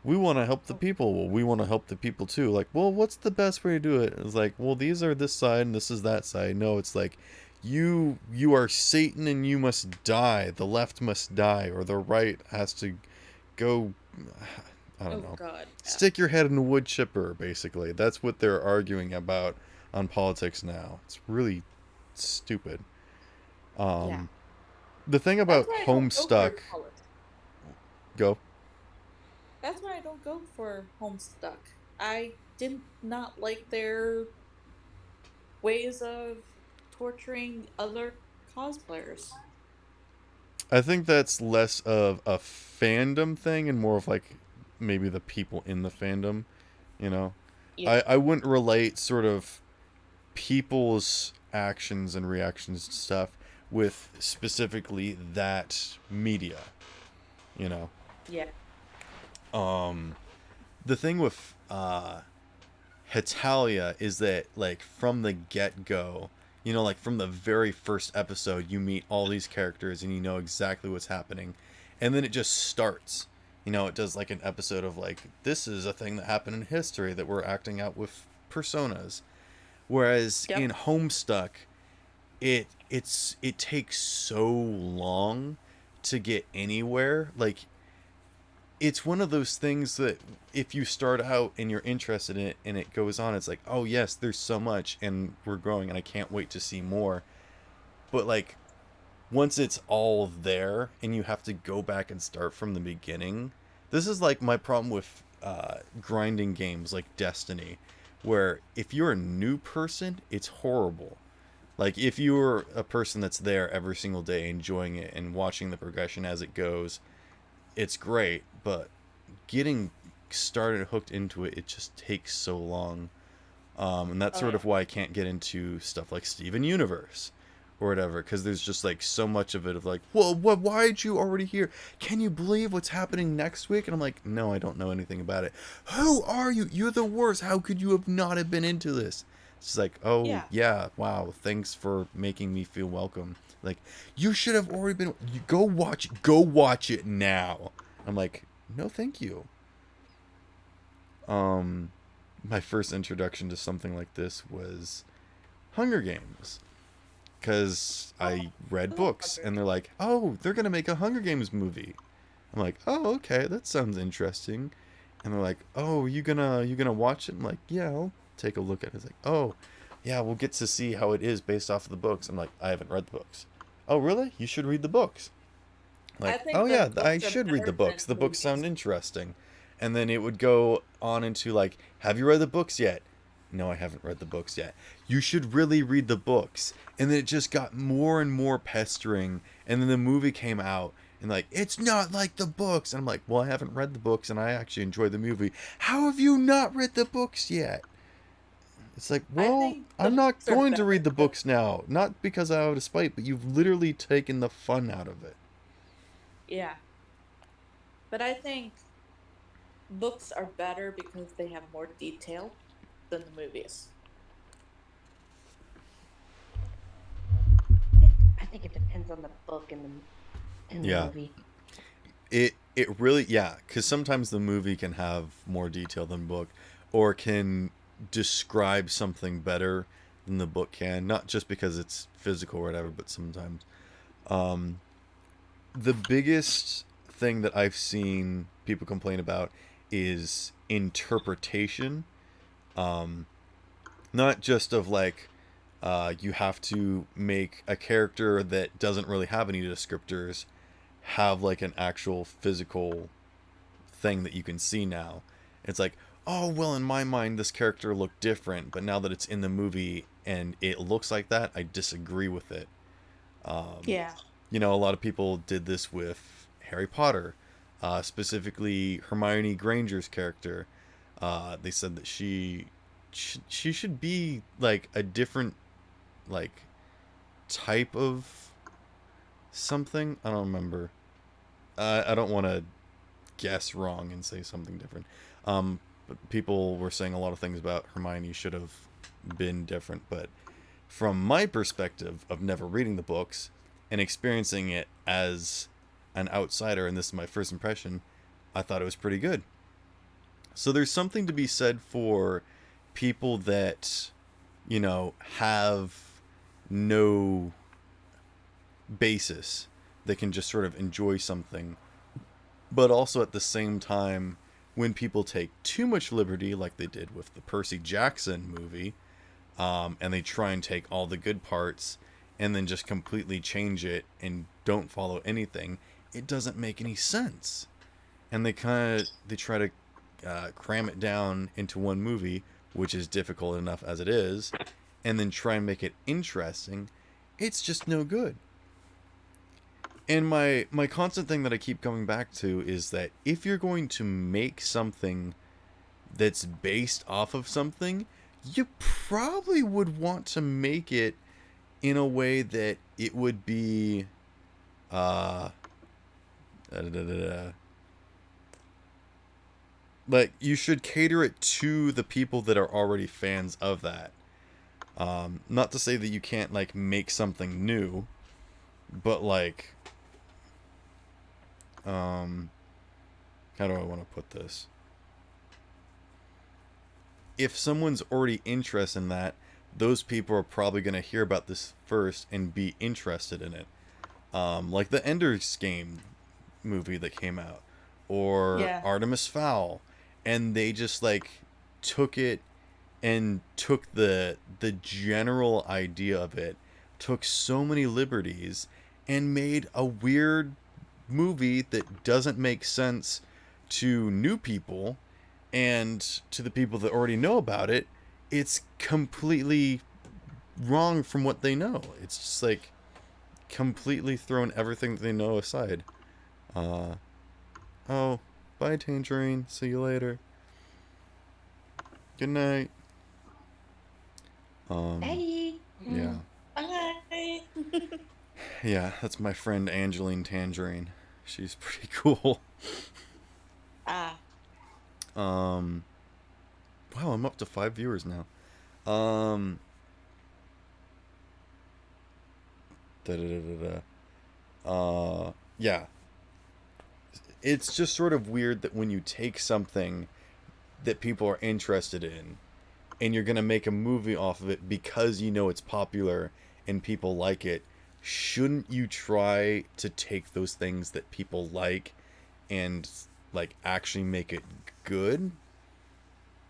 we want to help the people. Well, we want to help the people too. Like, well, what's the best way to do it? It's like, well, these are this side and this is that side. No, it's like, you are Satan and you must die. The left must die, or the right has to go. I don't Oh know. God. Yeah. Stick your head in a wood chipper, basically. That's what they're arguing about on politics now. It's really stupid. Yeah. The thing That's about why I don't go for Homestuck, politics. go. That's why I don't go for Homestuck. I did not like their ways of torturing other cosplayers. I think that's less of a fandom thing and more of like maybe the people in the fandom, you know. Yeah. I wouldn't relate sort of people's actions and reactions to stuff with specifically that media, you know. Yeah. The thing with Hetalia is that like from the get-go, you know, like from the very first episode, you meet all these characters and you know exactly what's happening, and then it just starts. You know, it does like an episode of like, this is a thing that happened in history that we're acting out with personas. Whereas Yep. in Homestuck, it takes so long to get anywhere. Like, it's one of those things that if you start out and you're interested in it and it goes on, it's like, oh yes, there's so much and we're growing and I can't wait to see more. But like, once it's all there and you have to go back and start from the beginning, this is like my problem with grinding games like Destiny, where if you're a new person, it's horrible. Like, if you're a person that's there every single day enjoying it and watching the progression as it goes, it's great, but getting started hooked into it, it just takes so long. And that's sort of why I can't get into stuff like Steven Universe or whatever, because there's just like so much of it of like, well, what? Why aren't you already here? Can you believe what's happening next week? And I'm like, no, I don't know anything about it. Who are you? You're the worst. How could you have not have been into this? It's like, oh yeah, wow, thanks for making me feel welcome. Like, you should have already been. You go watch it now. I'm like, no, thank you. My first introduction to something like this was Hunger Games, because I read books and they're like, oh, they're gonna make a Hunger Games movie. I'm like, oh, okay, that sounds interesting. And they're like, oh, you gonna watch it? I'm like, yeah, I'll take a look at it. It's like, oh, yeah, we'll get to see how it is based off of the books. I'm like, I haven't read the books. Oh, really? You should read the books. Like, oh yeah, I should read the books. The books sound interesting. And then it would go on into like, have you read the books yet? No, I haven't read the books yet. You should really read the books. And then it just got more and more pestering. And then the movie came out and like, it's not like the books. And I'm like, well, I haven't read the books and I actually enjoyed the movie. How have you not read the books yet? It's like, well, I'm not going to read the books now. Not because out of spite, but you've literally taken the fun out of it. Yeah. But I think books are better because they have more detail than the movies. I think it depends on the book and the movie. It really, yeah, because sometimes the movie can have more detail than book, or can describe something better than the book can, not just because it's physical or whatever, but sometimes. The biggest thing that I've seen people complain about is interpretation. Not just of like, you have to make a character that doesn't really have any descriptors have like an actual physical thing that you can see now. It's like, oh, well, in my mind, this character looked different, but now that it's in the movie and it looks like that, I disagree with it. Yeah. You know, a lot of people did this with Harry Potter, specifically Hermione Granger's character. They said that she should be like a different like type of something. I don't remember. I don't want to guess wrong and say something different. But people were saying a lot of things about Hermione should have been different. But from my perspective of never reading the books and experiencing it as an outsider, and this is my first impression, I thought it was pretty good. So there's something to be said for people that, you know, have no basis. They can just sort of enjoy something. But also at the same time, when people take too much liberty, like they did with the Percy Jackson movie, and they try and take all the good parts and then just completely change it and don't follow anything, it doesn't make any sense. And they try to cram it down into one movie, which is difficult enough as it is, and then try and make it interesting. It's just no good. And my constant thing that I keep coming back to is that if you're going to make something that's based off of something, you probably would want to make it in a way that it would be like, you should cater it to the people that are already fans of that. Not to say that you can't, like, make something new, but, like, how do I want to put this? If someone's already interested in that, those people are probably going to hear about this first and be interested in it. Like the Ender's Game movie that came out, or Artemis Fowl, and they just, like, took it and took the general idea of it, took so many liberties, and made a weird movie that doesn't make sense to new people, and to the people that already know about it, it's completely wrong from what they know. It's just, like, completely thrown everything that they know aside. Oh, bye, Tangerine. See you later. Good night. Bye. Yeah. Bye. Yeah, that's my friend Angeline Tangerine. She's pretty cool. Ah. Wow, I'm up to 5 viewers now. Yeah. It's just sort of weird that when you take something that people are interested in, and you're gonna make a movie off of it because you know it's popular and people like it, shouldn't you try to take those things that people like and, like, actually make it good?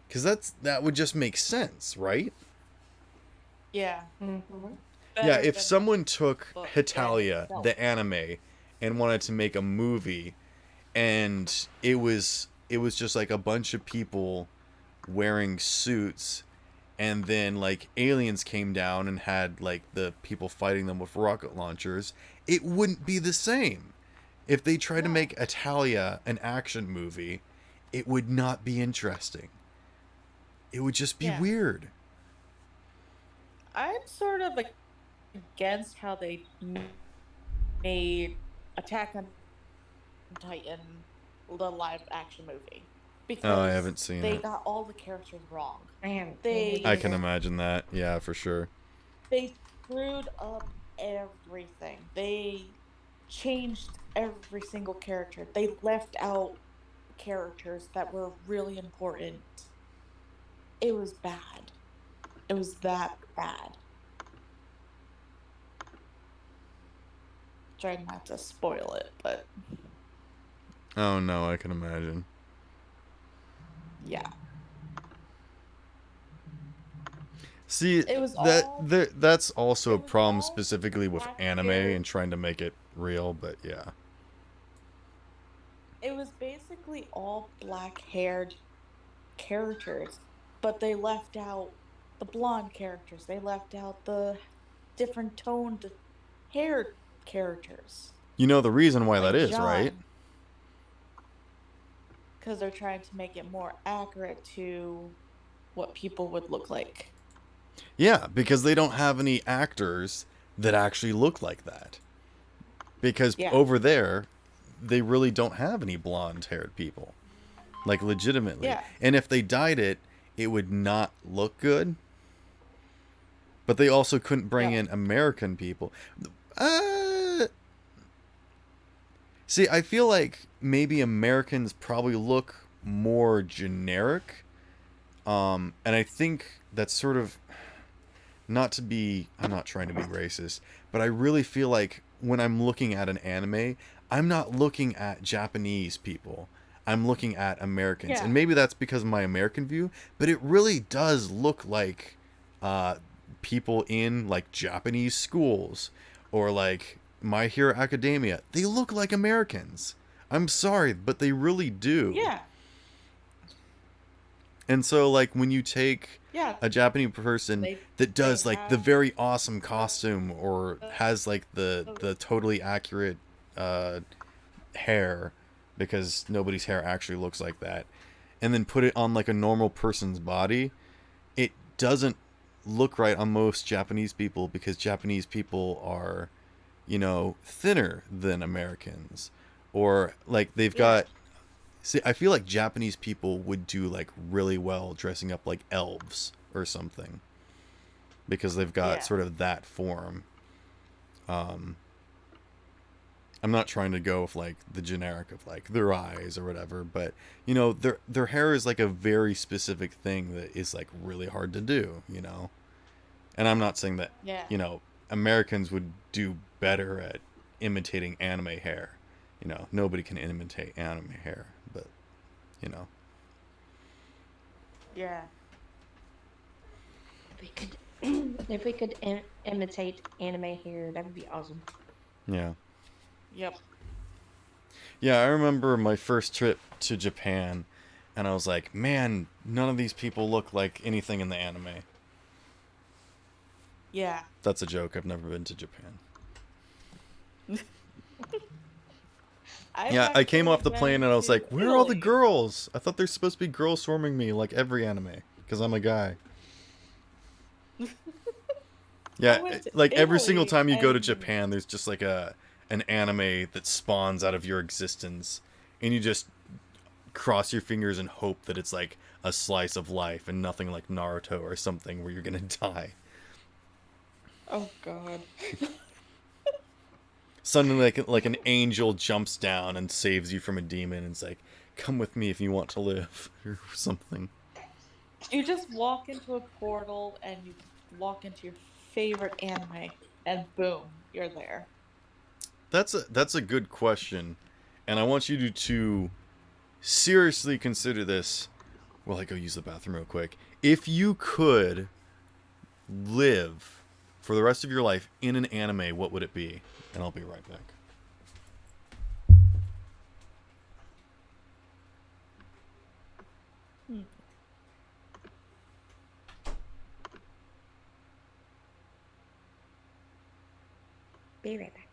Because that would just make sense, right? Yeah. Mm-hmm. Yeah, if someone took book Hitalia, itself. the anime, and wanted to make a movie, and it was just, like, a bunch of people wearing suits, and then, like, aliens came down and had, like, the people fighting them with rocket launchers, it wouldn't be the same. If they tried to make Italia an action movie, it would not be interesting. It would just be weird. I'm sort of against how they made Attack on Titan the live action movie. Because Oh, I haven't seen they it. got all the characters wrong. I haven't They- seen it I either. can imagine that. Yeah, for sure. They screwed up everything. They changed every single character. They left out characters that were really important. It was bad. It was that bad. Trying not to spoil it, but Oh no, I can imagine. yeah. See, It was that's also a it was problem all specifically with black anime hair. and trying to make it real, but yeah. It was basically all black-haired characters, but they left out the blonde characters. They left out the different toned haired characters. You know the reason why Like that is, right? Because they're trying to make it more accurate to what people would look like. Yeah, because they don't have any actors that actually look like that. Because over there, they really don't have any blonde-haired people. Like, legitimately. Yeah. And if they dyed it, it would not look good. But they also couldn't bring in American people. See, I feel like maybe Americans probably look more generic. And I think that's sort of... I'm not trying to be racist, but I really feel like when I'm looking at an anime, I'm not looking at Japanese people. I'm looking at Americans. Yeah. And maybe that's because of my American view, but it really does look like people in like Japanese schools or like My Hero Academia. They look like Americans. I'm sorry, but they really do. Yeah. And so like when you take Yeah. a Japanese person They- that does they like the have- very awesome costume or has like the totally accurate hair, because nobody's hair actually looks like that, and then put it on like a normal person's body, it doesn't look right on most Japanese people, because Japanese people are, you know, thinner than Americans, or like they've got. See, I feel like Japanese people would do like really well dressing up like elves or something, because they've got Yeah. sort of that form. I'm not trying to go with like the generic of like their eyes or whatever, but you know, their hair is like a very specific thing that is like really hard to do, you know. And I'm not saying that, Yeah. you know, Americans would do better at imitating anime hair. You know, nobody can imitate anime hair, but you know. Yeah. If we could imitate anime hair, that would be awesome. Yeah. Yep. Yeah, I remember my first trip to Japan, and I was like, man, none of these people look like anything in the anime. Yeah. That's a joke. I've never been to Japan. Yeah, I came off the plane and I was like, where are all the girls? I thought there's supposed to be girls swarming me like every anime, because I'm a guy. Yeah, went to like every single Italy time you go to and- Japan, there's just like an anime that spawns out of your existence, and you just cross your fingers and hope that it's like a slice of life and nothing like Naruto or something where you're gonna die. Oh God. Suddenly, like an angel jumps down and saves you from a demon, and it's like, come with me if you want to live, or something. You just walk into a portal and you walk into your favorite anime, and boom, you're there. That's a good question, and I want you to seriously consider this while I go use the bathroom real quick. If you could live for the rest of your life in an anime, what would it be? And I'll be right back. Be right back.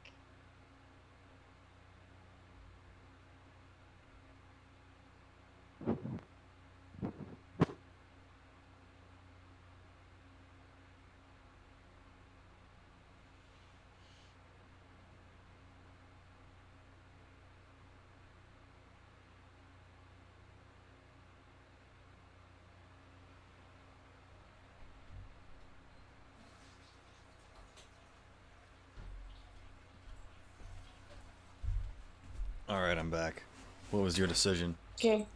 All right, I'm back. What was your decision? Okay.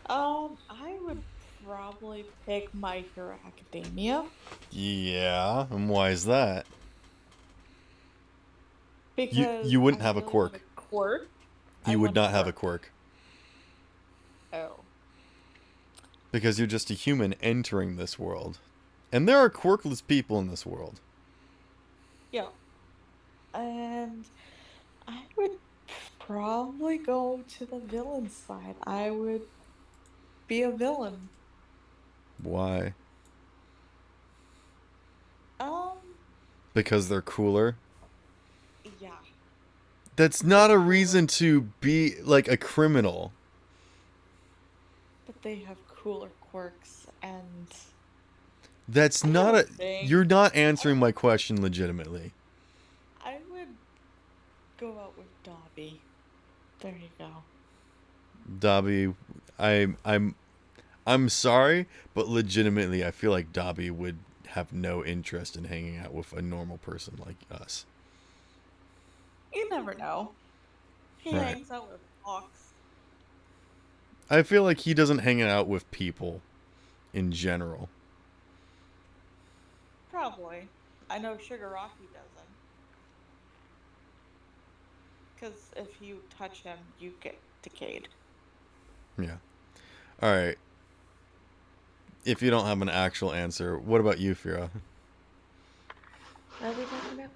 I would probably pick My Hero Academia Yeah, and why is that? because you wouldn't I have a really quirk. want a quirk. You I would want not have a quirk, Oh. because you're just a human entering this world. And there are quirkless people in this world. Yeah. And I would probably go to the villain side. I would be a villain. Why? Um, Because they're cooler? yeah. That's not a reason to be like a criminal. But they have cooler quirks and That's I not don't a... think- You're not answering my question legitimately. I would go out with Dobby. There you go. Dobby, I'm sorry, but legitimately I feel like Dobby would have no interest in hanging out with a normal person like us. You never know. He Right. hangs out with hawks. I feel like he doesn't hang out with people in general. Probably. I know Shigaraki doesn't. Because if you touch him, you get decayed. Yeah. All right. If you don't have an actual answer, what about you, Fira? What are we talking about?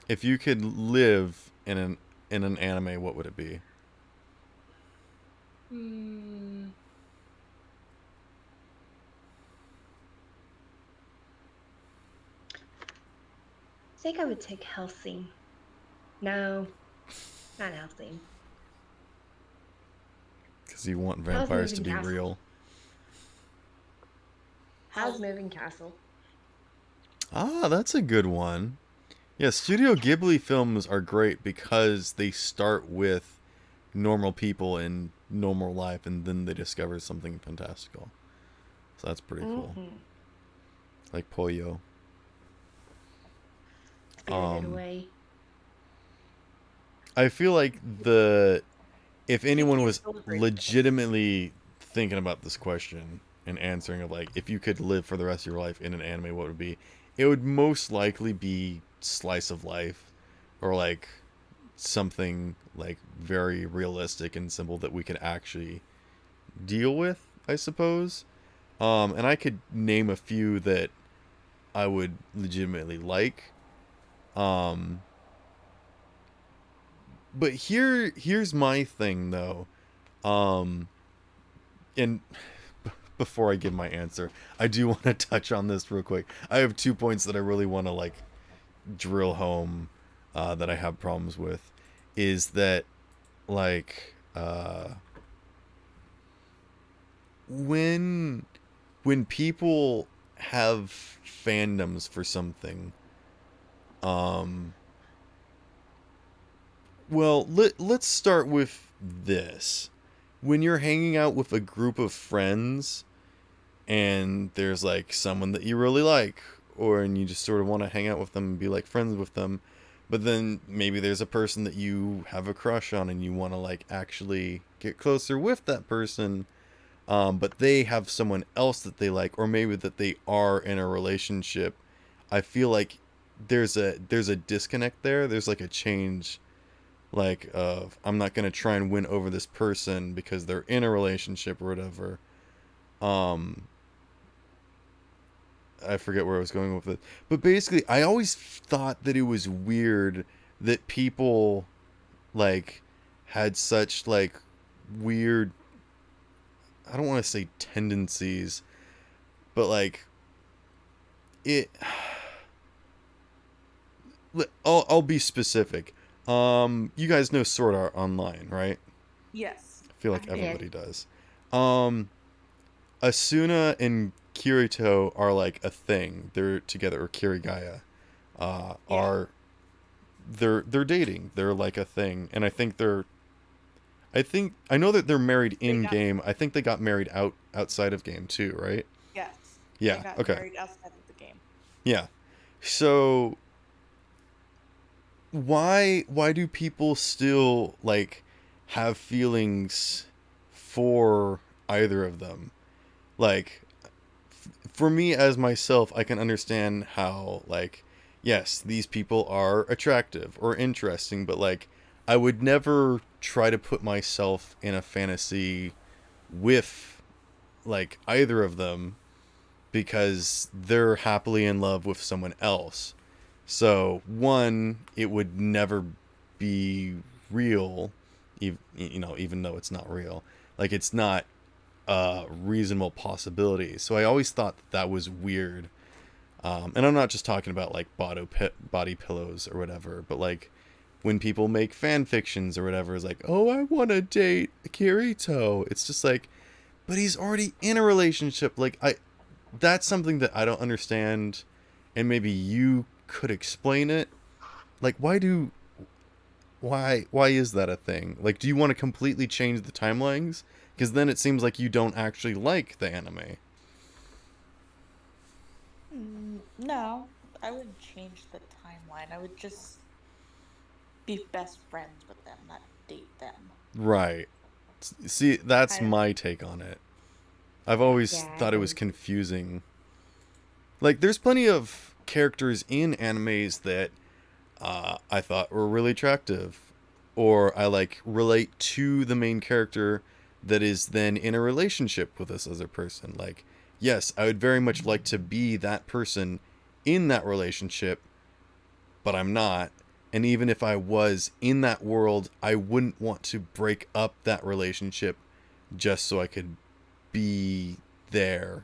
If you could live in an anime, what would it be? Hmm. I think I would take Halsey. No, not Halsey. Because you want How's vampires to Moving be Castle? real. How's Moving Castle? Ah, that's a good one. Yeah, Studio Ghibli films are great because they start with normal people in normal life and then they discover something fantastical. So that's pretty cool. Mm-hmm. Like Pollo. Spirited Away. I feel like if anyone can't was celebrate this. legitimately thinking about this question and answering of like if you could live for the rest of your life in an anime, what would it be? It would most likely be slice of life or like something like very realistic and simple that we could actually deal with, I suppose. And I could name a few that I would legitimately like. Um, but here's my thing though. Um, and before I give my answer, I do want to touch on this real quick. I have 2 points that I really want to like drill home that I have problems with. Is that like when people have fandoms for something, um, well, let's start with this. When you're hanging out with a group of friends and there's like someone that you really like, or and you just sort of want to hang out with them and be like friends with them, but then maybe there's a person that you have a crush on and you want to like actually get closer with that person, but they have someone else that they like, or maybe that they are in a relationship. I feel like there's a disconnect there. There's like a change, like of I'm not gonna try and win over this person because they're in a relationship or whatever. Um, I forget where I was going with it, but basically, I always thought that it was weird that people like had such like weird. I don't want to say tendencies, but like it. I'll be specific. You guys know Sword Art Online, right? Yes. I feel like I- Yeah. everybody does. Um, Asuna and Kirito are like a thing. They're together, or Kirigaya, are they're dating. They're like a thing, and I think they're. I know that they're married in got- game. I think they got married outside of game too, right? Yes. Yeah. They got Okay. married outside of the game. Yeah. So why do people still like have feelings for either of them? Like for me as myself, I can understand how like yes, these people are attractive or interesting, but like I would never try to put myself in a fantasy with like either of them because they're happily in love with someone else. So one, it would never be real, even though it's not real. Like it's not a reasonable possibility. So I always thought that was weird. And I'm not just talking about like body pillows or whatever, but like when people make fan fictions or whatever, it's like, oh, I want to date Kirito. It's just like, but he's already in a relationship. Like that's something that I don't understand, and maybe you could explain it. Like, why is that a thing? Like, do you want to completely change the timelines? Because then it seems like you don't actually like the anime. No, I wouldn't change the timeline. I would just be best friends with them, not date them. Right. See, that's I don't- my take on it. I've always Yeah, thought it was I- confusing. Like, there's plenty of characters in animes that I thought were really attractive, or I like relate to the main character that is then in a relationship with this other person. Like, yes, I would very much like to be that person in that relationship, but I'm not. And even if I was in that world, I wouldn't want to break up that relationship just so I could be there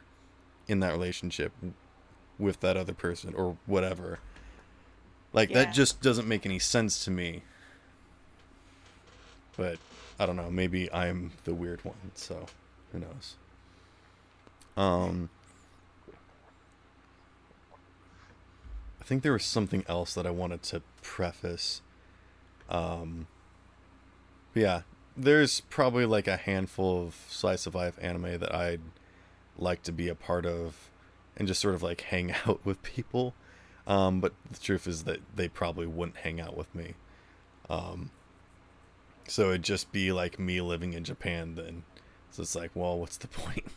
in that relationship with that other person or whatever. Like, Yeah. that just doesn't make any sense to me. But I don't know, maybe I'm the weird one, so who knows. I think there was something else that I wanted to preface. Yeah, there's probably like a handful of slice of life anime that I'd like to be a part of and just sort of like hang out with people. But the truth is that they probably wouldn't hang out with me. So it'd just be like me living in Japan then. So it's like, well, what's the point?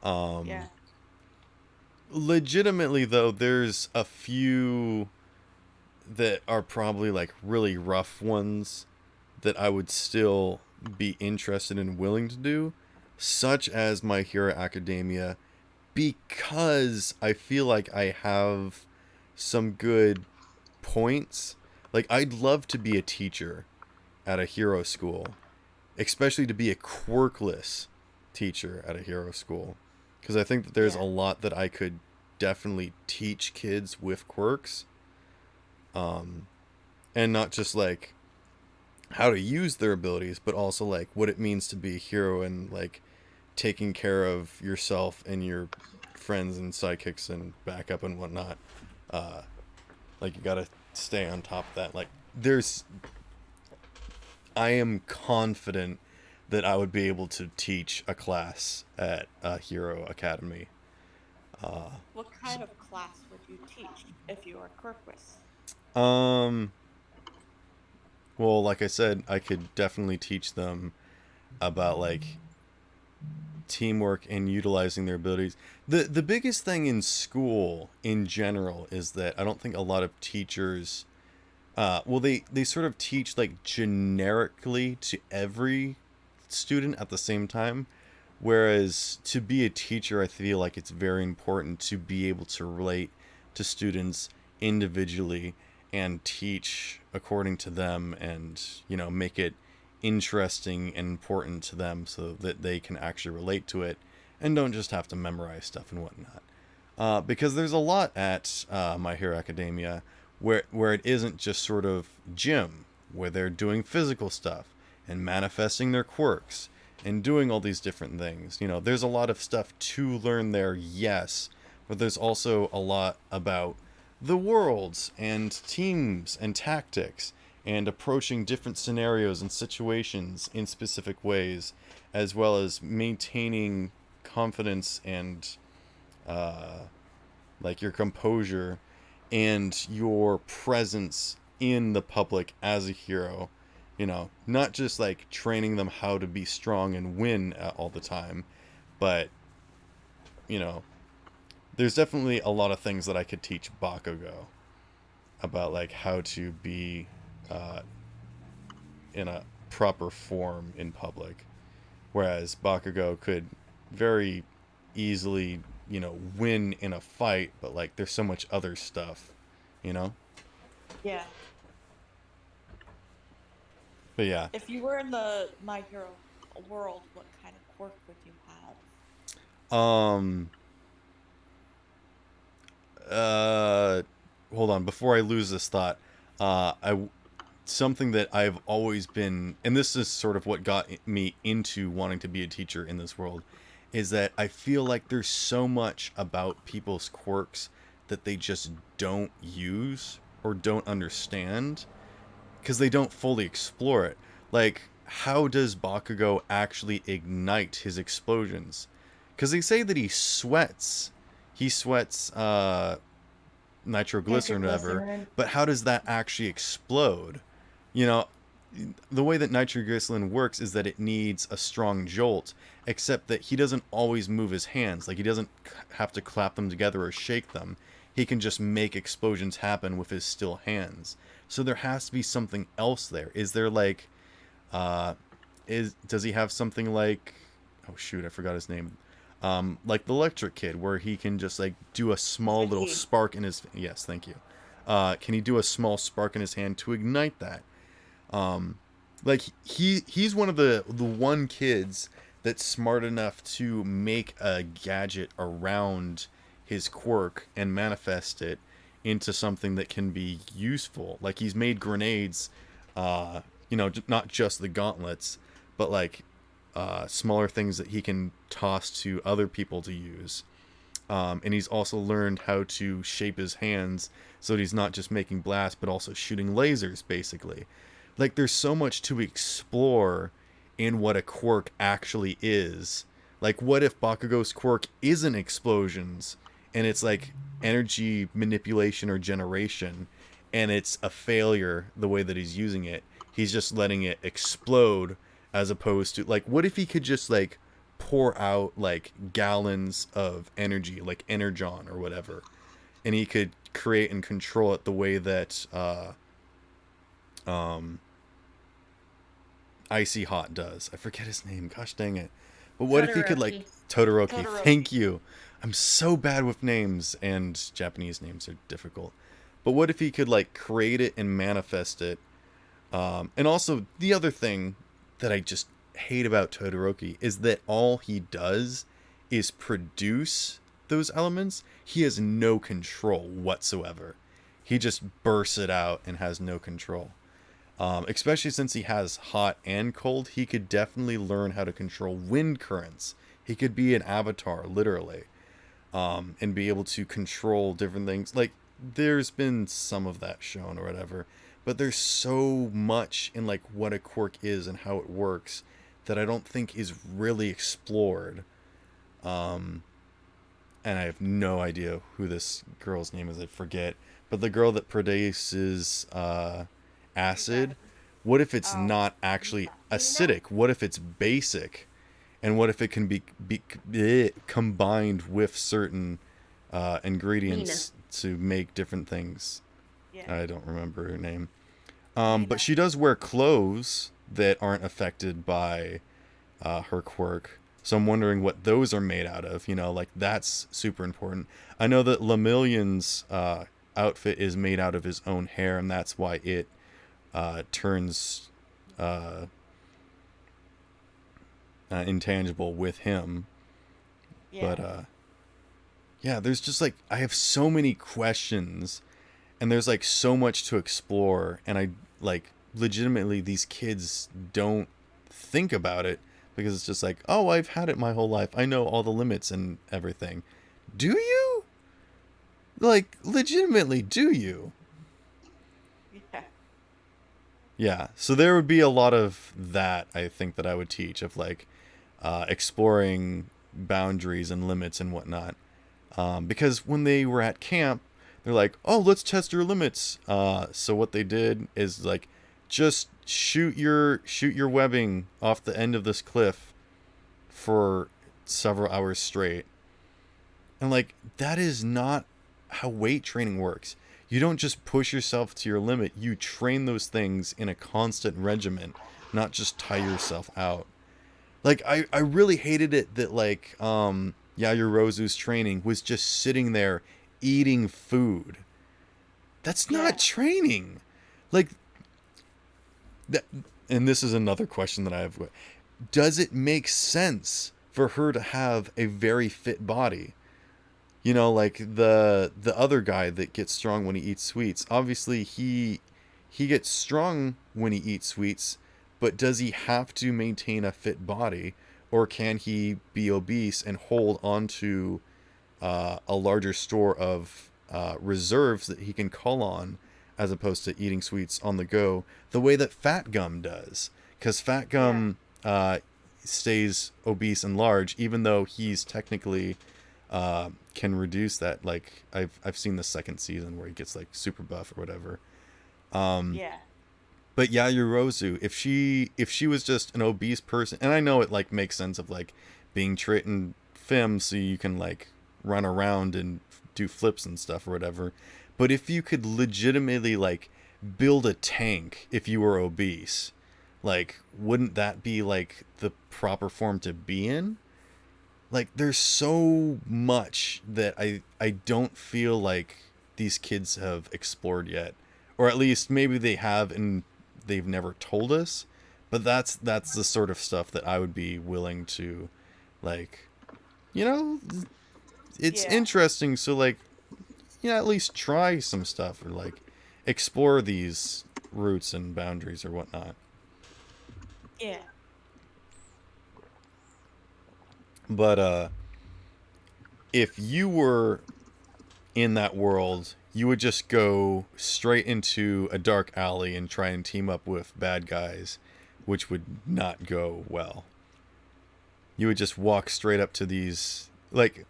Yeah. Legitimately though, there's a few that are probably like really rough ones that I would still be interested and willing to do, such as My Hero Academia, because I feel like I have some good points. Like, I'd love to be a teacher at a hero school, especially to be a quirkless teacher at a hero school, because I think that there's a lot that I could definitely teach kids with quirks, and not just like how to use their abilities, but also like what it means to be a hero and like taking care of yourself and your friends and sidekicks and backup and whatnot. Like, you gotta stay on top of that. Like, I am confident that I would be able to teach a class at a hero academy. What kind of class would you teach if you were Quirkwis? Well, like I said, I could definitely teach them about like teamwork and utilizing their abilities. The biggest thing in school in general is that I don't think a lot of teachers they sort of teach like generically to every student at the same time, whereas to be a teacher, I feel like it's very important to be able to relate to students individually and teach according to them, and make it interesting and important to them so that they can actually relate to it and don't just have to memorize stuff and whatnot. Because there's a lot at My Hero Academia where it isn't just sort of gym, where they're doing physical stuff and manifesting their quirks and doing all these different things. There's a lot of stuff to learn there, yes, but there's also a lot about the worlds and teams and tactics and approaching different scenarios and situations in specific ways, as well as maintaining confidence and like your composure and your presence in the public as a hero. Not just like training them how to be strong and win all the time, but there's definitely a lot of things that I could teach Bakugo about, like how to be in a proper form in public, whereas Bakugo could very easily win in a fight, but like there's so much other stuff. Yeah. But yeah. If you were in the My Hero world, what kind of quirk would you have? Hold on, before I lose this thought, something that I've always been, and this is sort of what got me into wanting to be a teacher in this world, is that I feel like there's so much about people's quirks that they just don't use or don't understand because they don't fully explore it. Like, how does Bakugo actually ignite his explosions? Because they say that he sweats nitroglycerin or whatever, but how does that actually explode? The way that nitroglycerin works is that it needs a strong jolt, except that he doesn't always move his hands. Like, he doesn't have to clap them together or shake them. He can just make explosions happen with his still hands. So there has to be something else there. Is there like does he have something like, oh shoot, I forgot his name, like the electric kid, where he can just like do a small little Ricky. spark in his, yes, thank you, can he do a small spark in his hand to ignite that? Like he's one of the one kids that's smart enough to make a gadget around his quirk and manifest it into something that can be useful. Like he's made grenades, not just the gauntlets, but like smaller things that he can toss to other people to use. And he's also learned how to shape his hands so that he's not just making blasts, but also shooting lasers, basically. Like, there's so much to explore in what a quirk actually is. Like, what if Bakugo's quirk isn't explosions, and it's like energy manipulation or generation, and it's a failure the way that he's using it? He's just letting it explode, as opposed to, like, what if he could just, like, pour out, like, gallons of energy, like Energon or whatever, and he could create and control it the way that, Icy Hot does. I forget his name. Gosh dang it. But what if he could, like... Todoroki. Thank you. I'm so bad with names, and Japanese names are difficult. But what if he could, like, create it and manifest it? And also, the other thing that I just hate about Todoroki is that all he does is produce those elements. He has no control whatsoever. He just bursts it out and has no control. Especially since he has hot and cold, he could definitely learn how to control wind currents. He could be an avatar, literally, and be able to control different things. Like, there's been some of that shown or whatever, but there's so much in, like, what a quirk is and how it works that I don't think is really explored. And I have no idea who this girl's name is. I forget. But the girl that produces... acid, what if it's not actually acidic? What if it's basic? And what if it can be combined with certain ingredients to make different things? Yeah. I don't remember her name. But she does wear clothes that aren't affected by her quirk. So I'm wondering what those are made out of. Like, that's super important. I know that Lemillion's outfit is made out of his own hair, and that's why it turns intangible with him. Yeah. But yeah, there's just like, I have so many questions, and there's like so much to explore, and I like legitimately these kids don't think about it because it's just like, oh, I've had it my whole life, I know all the limits and everything. Do you? Like, legitimately, do you? Yeah. Yeah, so there would be a lot of that, I think, that I would teach, of like exploring boundaries and limits and whatnot. Because when they were at camp, they're like, oh, let's test your limits. So what they did is like, just shoot your webbing off the end of this cliff for several hours straight. And like, that is not how weight training works. You don't just push yourself to your limit. You train those things in a constant regimen, not just tire yourself out. Like, I really hated it that, like, Yaoyorozu's training was just sitting there eating food. That's not training. Like, that, and this is another question that I have. Does it make sense for her to have a very fit body? Like the other guy that gets strong when he eats sweets. Obviously, he gets strong when he eats sweets, but does he have to maintain a fit body, or can he be obese and hold on to a larger store of reserves that he can call on, as opposed to eating sweets on the go, the way that Fat Gum does? Because Fat Gum stays obese and large, even though he's technically... can reduce that. Like, I've seen the second season where he gets like super buff or whatever. But Yaoyorozu, if she was just an obese person, and I know it like makes sense of like being trait and femme, so you can like run around and do flips and stuff or whatever. But if you could legitimately like build a tank if you were obese, like, wouldn't that be like the proper form to be in? Like, there's so much that I don't feel like these kids have explored yet, or at least maybe they have and they've never told us. But that's the sort of stuff that I would be willing to, like, you know, it's Yeah. interesting. So like, at least try some stuff or like explore these routes and boundaries or whatnot. Yeah. But if you were in that world, you would just go straight into a dark alley and try and team up with bad guys, which would not go well. You would just walk straight up to these, like,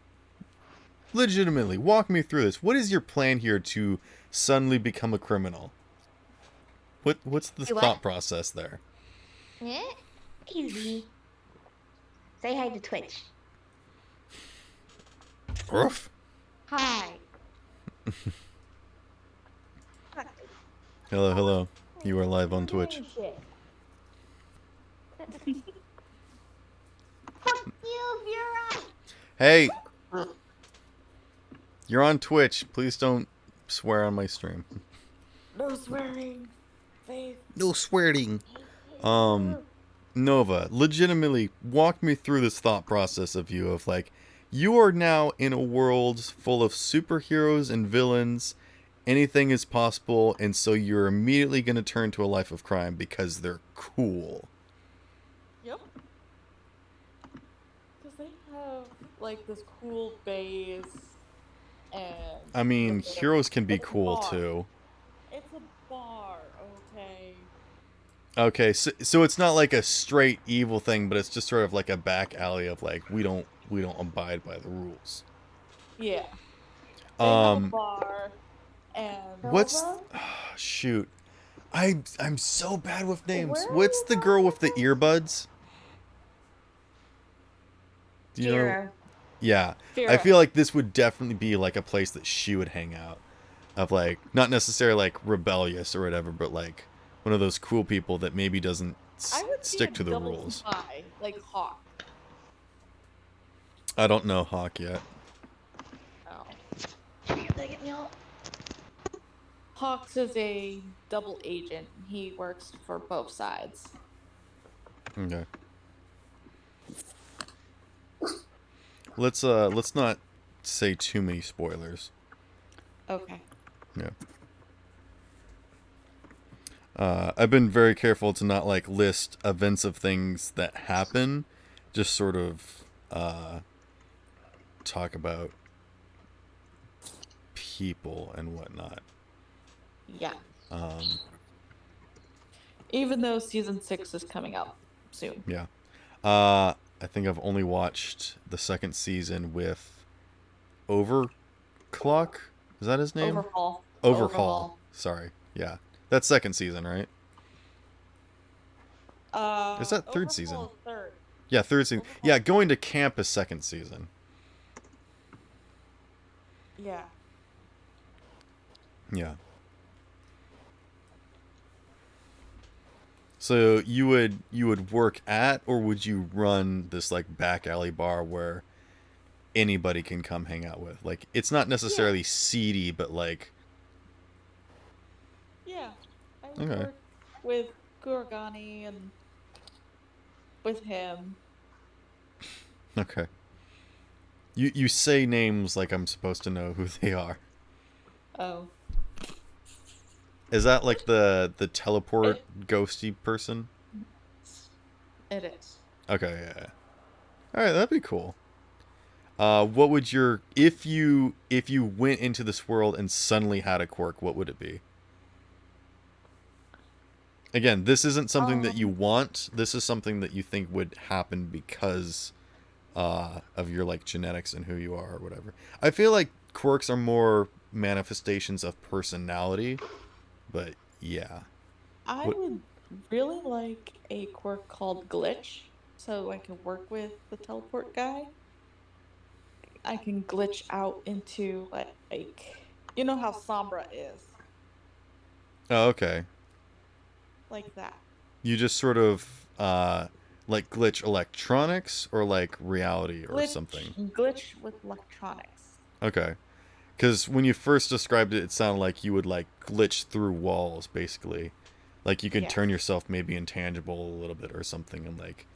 legitimately, walk me through this. What is your plan here to suddenly become a criminal? What's the Do what? thought process there? Yeah? Easy. Say hi to Twitch. Oof. Hi. Hello, hello. You are live on Twitch. Fuck you, Vera! Hey! You're on Twitch. Please don't swear on my stream. No swearing. Faith. No swearing. Nova, legitimately walk me through this thought process of you of like, you are now in a world full of superheroes and villains. Anything is possible, and so you're immediately going to turn to a life of crime because they're cool. Yep. Because they have like this cool base, and I mean, it's a- heroes can be it's a cool bar. too. It's a bar, okay. Okay, so it's not like a straight evil thing, but it's just sort of like a back alley of like we don't abide by the rules. Yeah. They have a Um, bar, and what's Nova? shoot? I'm so bad with names. Where are What's you the girl with the from? earbuds? Do you know? Vera. Yeah, I Vera. feel like this would definitely be like a place that she would hang out. Of like, not necessarily like rebellious or whatever, but like one of those cool people that maybe doesn't I would see stick a to the double rules. spy, like Hawk. I don't know Hawk yet. Oh. Get me all. Hawks is a double agent. He works for both sides. Okay. Let's not say too many spoilers. Okay. Yeah. I've been very careful to not like list events of things that happen, just sort of talk about people and whatnot. Yeah. Um, Even though season 6 is coming out soon. yeah. I think I've only watched the second season with Overclock. Is that his name? Overhaul. Overhaul. Sorry. Yeah. That's second season, right? Is that third Overhaul season? is third. Yeah, third season. Overhaul. Yeah, going to camp is second season. Yeah. Yeah. So you would work at, or would you run this like back alley bar where anybody can come hang out with? Like, it's not necessarily seedy, but like, Yeah. I would Okay. work with Kuragani and with him. okay. You say names like I'm supposed to know who they are. Oh. Is that like the teleport ghosty person? It is. Okay, yeah. All right, that'd be cool. What would your if you went into this world and suddenly had a quirk, what would it be? Again, this isn't something that you want. This is something that you think would happen because of your like genetics and who you are or whatever. I feel like quirks are more manifestations of personality, but yeah. I What- would really like a quirk called Glitch, so I can work with the teleport guy. I can glitch out into like you know how Sombra is, Oh, okay. like that. You just sort of like glitch electronics or like reality or something. Glitch with electronics. Okay. Because when you first described it, it sounded like you would like glitch through walls, basically. Like you could Yes. turn yourself maybe intangible a little bit or something and like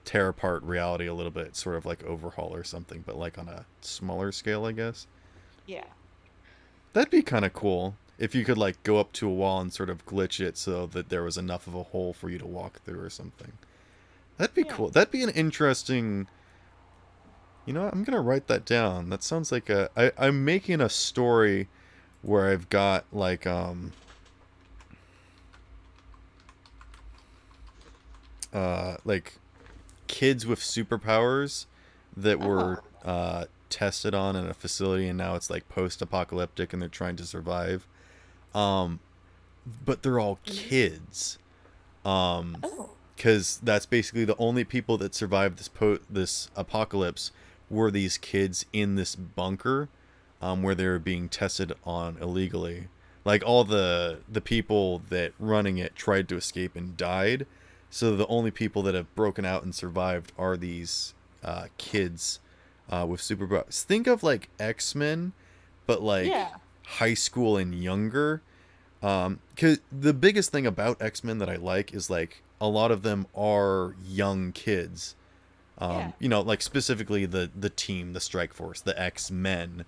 tear apart reality a little bit, sort of like overhaul or something, but like on a smaller scale, I guess. Yeah. That'd be kind of cool if you could like go up to a wall and sort of glitch it so that there was enough of a hole for you to walk through or something. That'd be cool. That'd be an interesting. You know what? I'm gonna write that down. That sounds like I'm making a story where I've got like kids with superpowers that were tested on in a facility, and now it's like post-apocalyptic and they're trying to survive. But they're all kids. Because that's basically the only people that survived this apocalypse were these kids in this bunker, where they were being tested on illegally. Like all the people that running it tried to escape and died, so the only people that have broken out and survived are these kids with superpowers. Think of like X-Men, but like high school and younger. Cause the biggest thing about X-Men that I like is like a lot of them are young kids. You know, like specifically the team, the Strike Force, the X-Men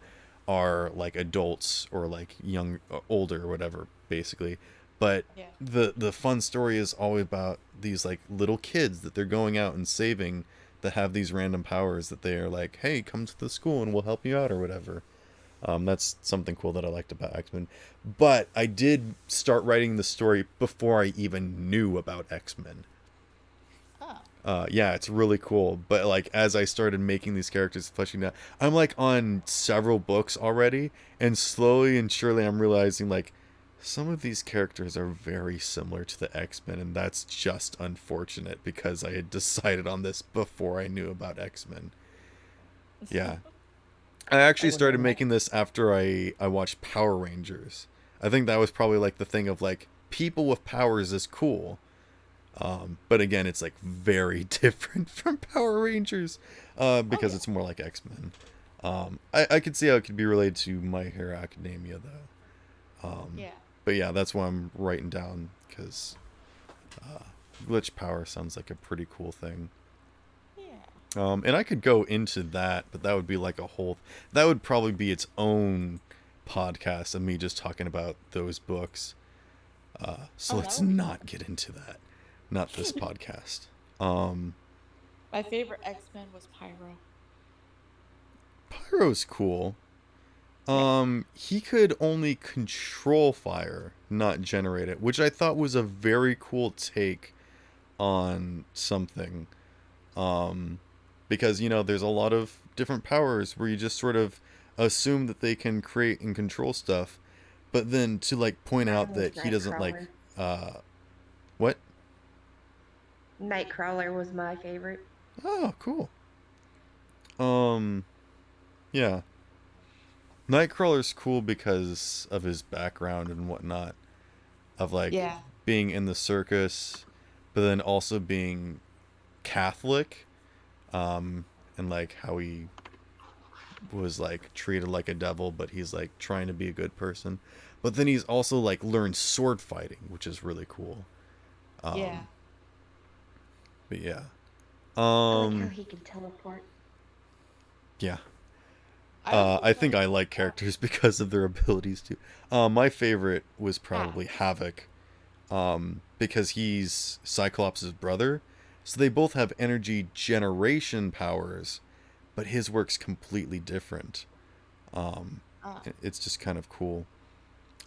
are like adults or like young, older or whatever, basically. But the fun story is always about these like little kids that they're going out and saving that have these random powers that they are like, hey, come to the school and we'll help you out or whatever. That's something cool that I liked about X-Men. But I did start writing the story before I even knew about X-Men. Yeah, it's really cool. But like as I started making these characters, fleshing out, I'm like on several books already, and slowly and surely I'm realizing like some of these characters are very similar to the X-Men, and that's just unfortunate because I had decided on this before I knew about X-Men. Yeah. I actually started making this after I watched Power Rangers. I think that was probably like the thing of like people with powers is cool. But again, it's like very different from Power Rangers because it's more like X-Men. I could see how it could be related to My Hero Academia though. But yeah, that's why I'm writing down because glitch power sounds like a pretty cool thing. And I could go into that, but that would be like that would probably be its own podcast of me just talking about those books. So let's not get into that. Not this podcast. My favorite X-Men was Pyro. Pyro's cool. He could only control fire, not generate it, which I thought was a very cool take on something. Because, you know, there's a lot of different powers where you just sort of assume that they can create and control stuff, but then to like point out that he doesn't like what? Nightcrawler was my favorite. Oh, cool. Yeah. Nightcrawler's cool because of his background and whatnot. Of like being in the circus, but then also being Catholic. And like how he was like treated like a devil, but he's like trying to be a good person. But then he's also like learned sword fighting, which is really cool. But yeah. I like how he can teleport. Yeah. I think I like characters because of their abilities too. My favorite was probably Havoc, because he's Cyclops' brother, so they both have energy generation powers, but his work's completely different. It's just kind of cool.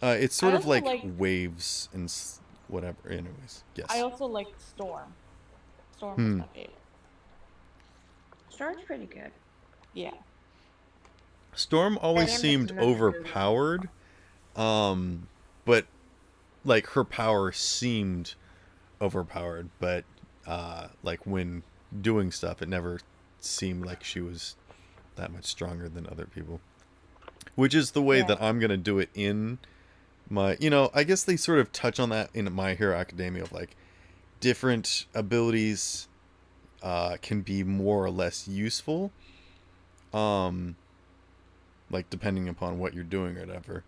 It's sort of like waves and whatever. Anyways, yes. I also like Storm. Storm was my favorite. Storm's pretty good. Yeah. Storm always seemed overpowered, but like her power seemed overpowered, but like when doing stuff, it never seemed like she was that much stronger than other people. Which is the way that I'm gonna do it in my, I guess they sort of touch on that in My Hero Academia of like, different abilities can be more or less useful, like depending upon what you're doing or whatever.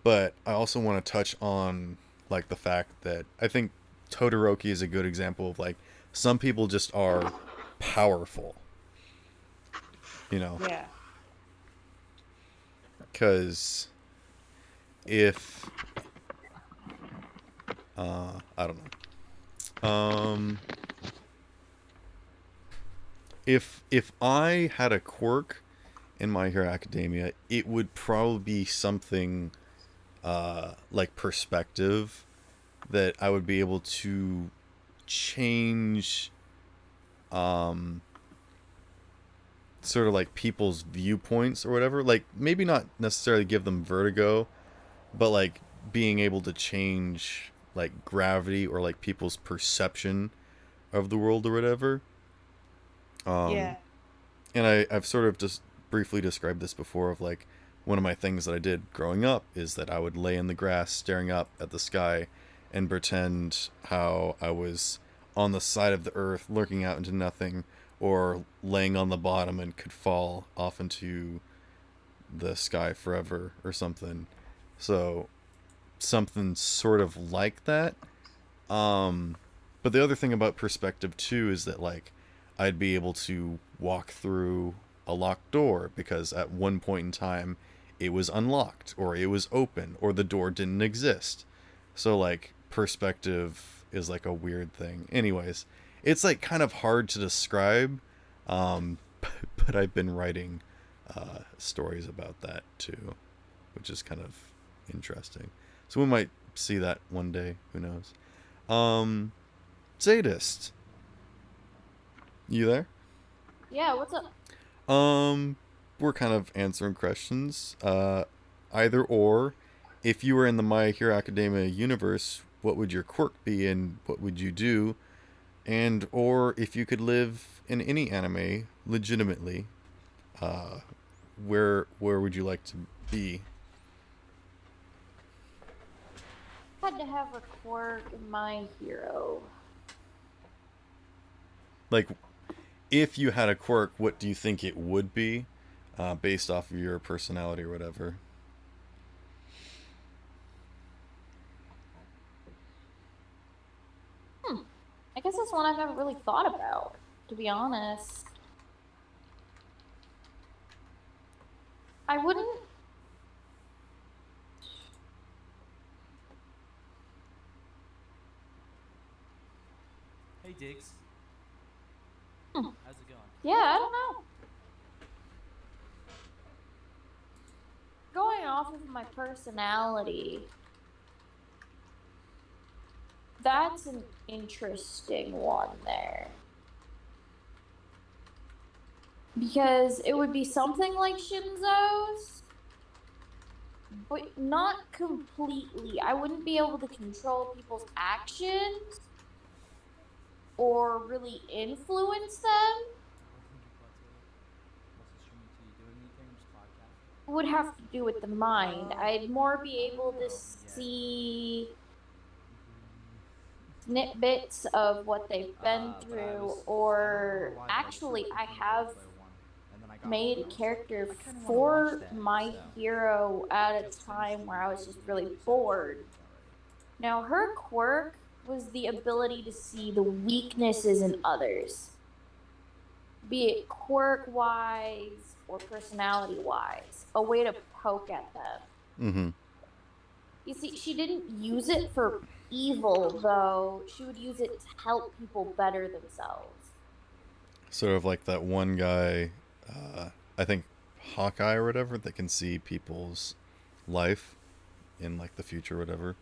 But I also want to touch on like the fact that I think Todoroki is a good example of like some people just are powerful, you know, Yeah. because if I don't know, if I had a quirk in My Hero Academia, it would probably be something like perspective, that I would be able to change sort of like people's viewpoints or whatever. Like maybe not necessarily give them vertigo, but like being able to change like gravity or like people's perception of the world or whatever. Yeah. And I've sort of just briefly described this before of like one of my things that I did growing up is that I would lay in the grass staring up at the sky and pretend how I was on the side of the earth looking out into nothing, or laying on the bottom and could fall off into the sky forever or something. So something sort of like that. But the other thing about perspective too is that like I'd be able to walk through a locked door because at one point in time it was unlocked or it was open or the door didn't exist. So like perspective is like a weird thing. Anyways, it's like kind of hard to describe, but I've been writing stories about that too, which is kind of interesting. So we might see that one day. Who knows? Sadist, you there? Yeah, what's up? We're kind of answering questions. Either or, if you were in the My Hero Academia universe, what would your quirk be and what would you do? And or if you could live in any anime legitimately, where would you like to be? Had to have a quirk in My Hero. Like, if you had a quirk, what do you think it would be, based off of your personality or whatever? I guess that's one I've never really thought about, to be honest. I wouldn't. Hey, Diggs. Hmm. How's it going? Yeah, I don't know. Going off of my personality, that's an interesting one there. Because it would be something like Shinzo's, but not completely. I wouldn't be able to control people's actions or really influence them. Would have to do with the mind. I'd more be able to see snippets of what they've been through, or actually I have made a character for My Hero at a time where I was just really bored. Now her quirk was the ability to see the weaknesses in others, be it quirk wise or personality wise, a way to poke at them. Mm-hmm. You see, she didn't use it for evil, though. She would use it to help people better themselves. Sort of like that one guy, I think Hawkeye or whatever, that can see people's life in like the future or whatever.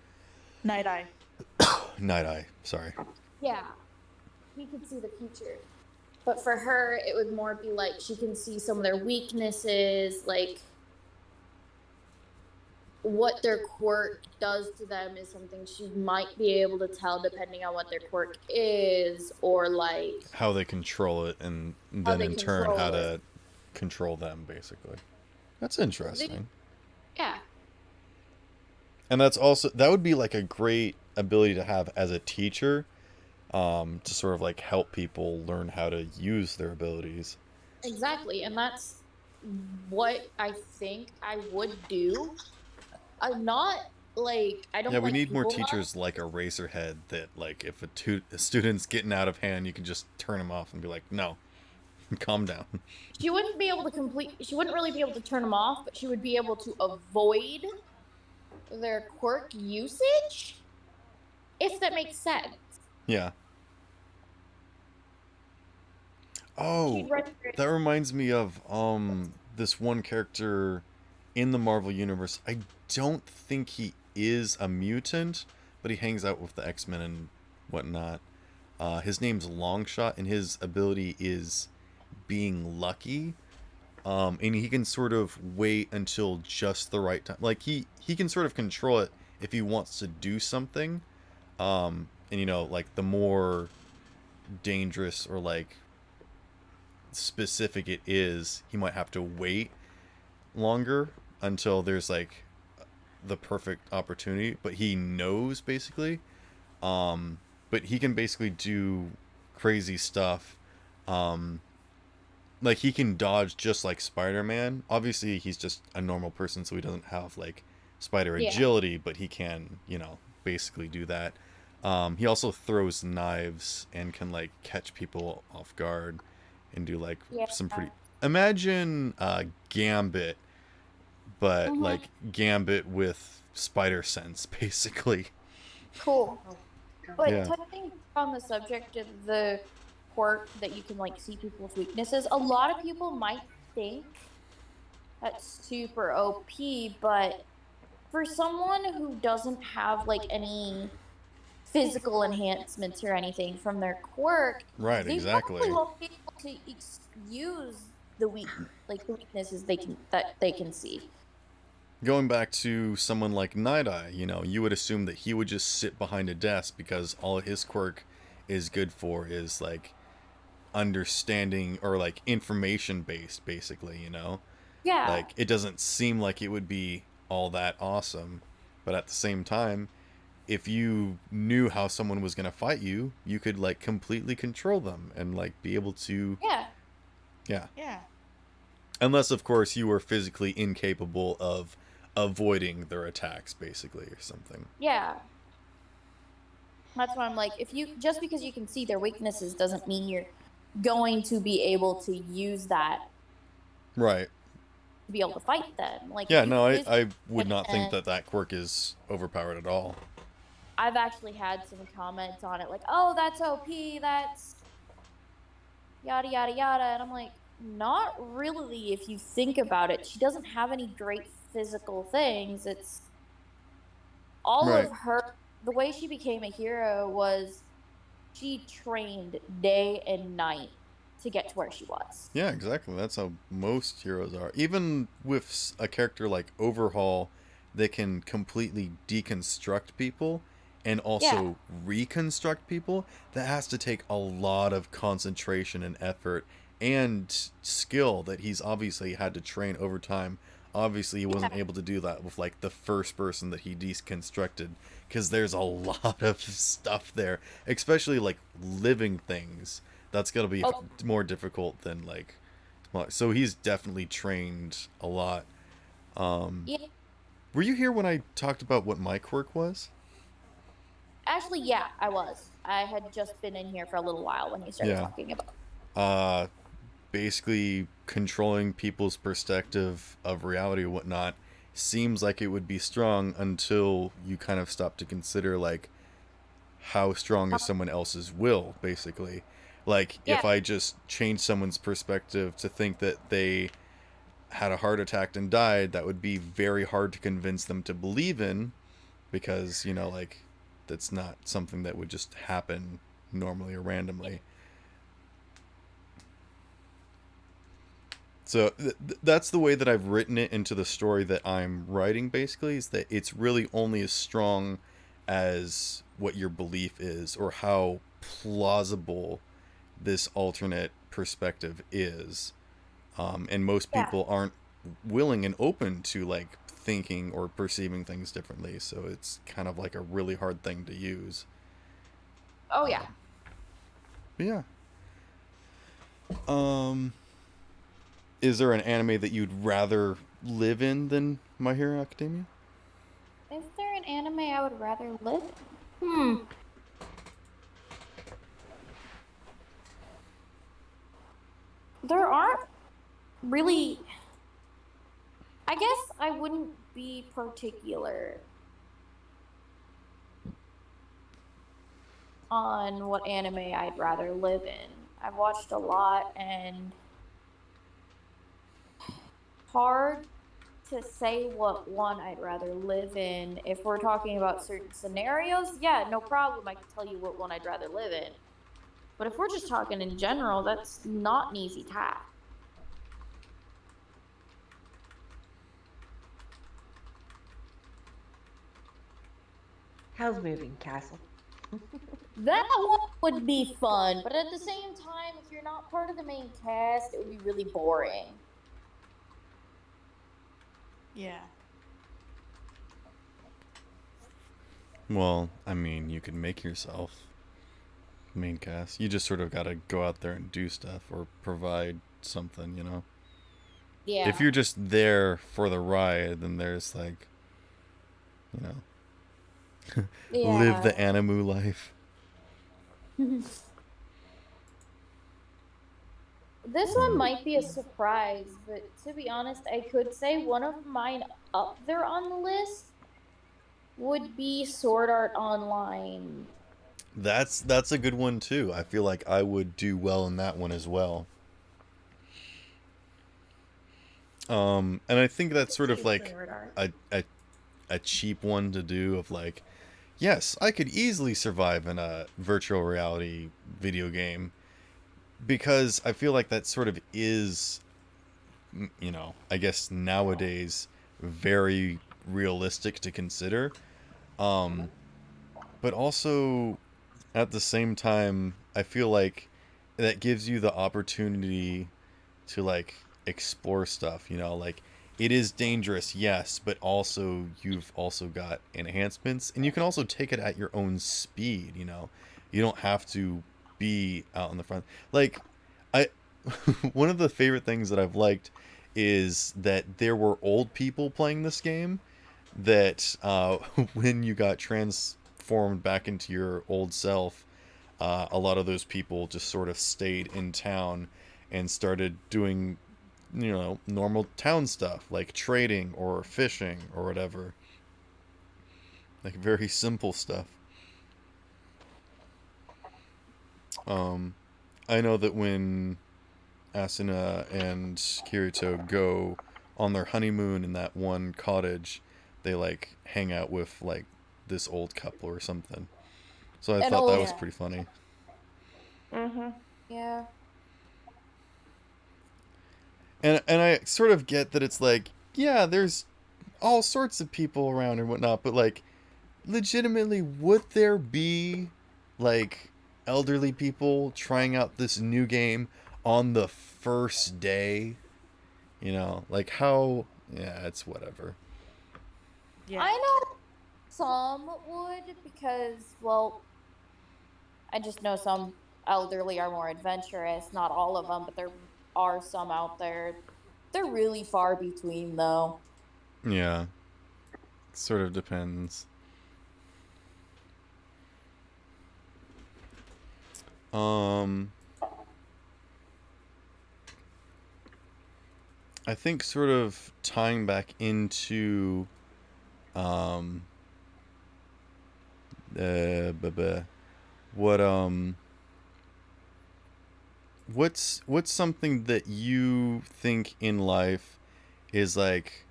Night Eye. Night Eye, sorry. Yeah, he could see the future. But for her, it would more be like she can see some of their weaknesses, like what their quirk does to them is something she might be able to tell depending on what their quirk is, or like how they control it, and then in turn how to control them, basically. That's interesting. Yeah. And that's also, that would be like a great ability to have as a teacher, to sort of like help people learn how to use their abilities. Exactly, and that's what I think I would do. I'm not like I Yeah, don't we like need more people love. teachers like Eraserhead that, like, if a student's getting out of hand, you can just turn him off and be like, no, calm down. She wouldn't be able to complete. She wouldn't really be able to turn them off, but she would be able to avoid their quirk usage, if that makes sense. Yeah. Oh, She'd render it. that reminds me of this one character in the Marvel universe. I don't think he is a mutant, but he hangs out with the X-Men and whatnot. His name's Longshot, and his ability is being lucky. And he can sort of wait until just the right time. Like he can sort of control it if he wants to do something. And like the more dangerous or like specific it is, he might have to wait longer until there's like the perfect opportunity. But he knows basically. But he can basically do crazy stuff. Like he can dodge just like Spider-Man. Obviously, he's just a normal person, so he doesn't have like spider Yeah. agility, but he can, basically do that. He also throws knives and can like catch people off guard and do like Yeah. some pretty. Imagine Gambit, but Mhm. like Gambit with spider sense, basically. Cool. But Yeah. touching on the subject of the quirk that you can like see people's weaknesses, a lot of people might think that's super OP, but for someone who doesn't have like any physical enhancements or anything from their quirk, Right. they probably Exactly. won't be able to use the weaknesses they can see. Going back to someone like Night Eye, you would assume that he would just sit behind a desk because all his quirk is good for is like understanding or like information based, basically. Yeah. Like it doesn't seem like it would be all that awesome, but at the same time, if you knew how someone was going to fight you, you could like completely control them and like be able to, Yeah. yeah. Yeah. Unless, of course, you were physically incapable of avoiding their attacks, basically, or something. Yeah. That's why I'm like, if you just because you can see their weaknesses doesn't mean you're going to be able to use that Right. to be able to fight them. Like Yeah, if you no, physically I would not think and that quirk is overpowered at all. I've actually had some comments on it like, "Oh, that's OP, that's yada yada yada," and I'm like, not really. If you think about it, she doesn't have any great physical things. It's all Right. of her. The way she became a hero was she trained day and night to get to where she was. Yeah, exactly. That's how most heroes are. Even with a character like Overhaul, they can completely deconstruct people and Yeah. also reconstruct people. That has to take a lot of concentration and effort and skill that he's obviously had to train over time. Obviously, he wasn't able to do that with like the first person that he deconstructed because there's a lot of stuff there, especially like living things. That's got to be Oh, more difficult than like so he's definitely trained a lot. um yeah. were you here when I talked about what my quirk was? Actually, yeah, I was. I had just been in here for a little while when you started Yeah. talking about. uh Basically controlling people's perspective of reality or whatnot seems like it would be strong until you kind of stop to consider like how strong is someone else's will, basically. Like if Yeah. I just change someone's perspective to think that they had a heart attack and died, that would be very hard to convince them to believe in because, like that's not something that would just happen normally or randomly. So that's the way that I've written it into the story that I'm writing, basically, is that it's really only as strong as what your belief is or how plausible this alternate perspective is. And most Yeah. people aren't willing and open to like thinking or perceiving things differently, so it's kind of like a really hard thing to use. Oh yeah. But yeah. Is there an anime that you'd rather live in than My Hero Academia? Is there an anime I would rather live in? There aren't really. I guess I wouldn't be particular on what anime I'd rather live in. I've watched a lot, and hard to say what one I'd rather live in. If we're talking about certain scenarios, yeah, no problem. I can tell you what one I'd rather live in. But if we're just talking in general, that's not an easy task. How's moving castle? That one would be fun, but at the same time, if you're not part of the main cast, it would be really boring. Yeah. Well, I mean, you can make yourself main cast. You just sort of got to go out there and do stuff or provide something, you know? Yeah. If you're just there for the ride, then there's like, you know, live the animu life. This one might be a surprise, but to be honest, I could say one of mine up there on the list would be Sword Art Online. That's a good one too. I feel like I would do well in that one as well. And I think that's sort of like a cheap one to do of like, yes, I could easily survive in a virtual reality video game because I feel like that sort of is, you know, I guess nowadays very realistic to consider. But also at the same time, I feel like that gives you the opportunity to like explore stuff, you know, like it is dangerous, yes, but also you've also got enhancements and you can also take it at your own speed, you know. You don't have to be out in the front. Like I one of the favorite things that I've liked is that there were old people playing this game that when you got transformed back into your old self, a lot of those people just sort of stayed in town and started doing, you know, normal town stuff like trading or fishing or whatever. Like very simple stuff. I know that when Asuna and Kirito go on their honeymoon in that one cottage, they like hang out with like this old couple or something. So I thought that was pretty funny. Yeah. And I sort of get that it's like, yeah, there's all sorts of people around and whatnot, but like legitimately would there be like elderly people trying out this new game on the first day? You know, like how, yeah, it's whatever. Yeah. I know some would because, well, I just know some elderly are more adventurous. Not all of them, but there are some out there. They're really far between, though. Yeah. Sort of depends. I think sort of tying back into what what's something that you think in life is like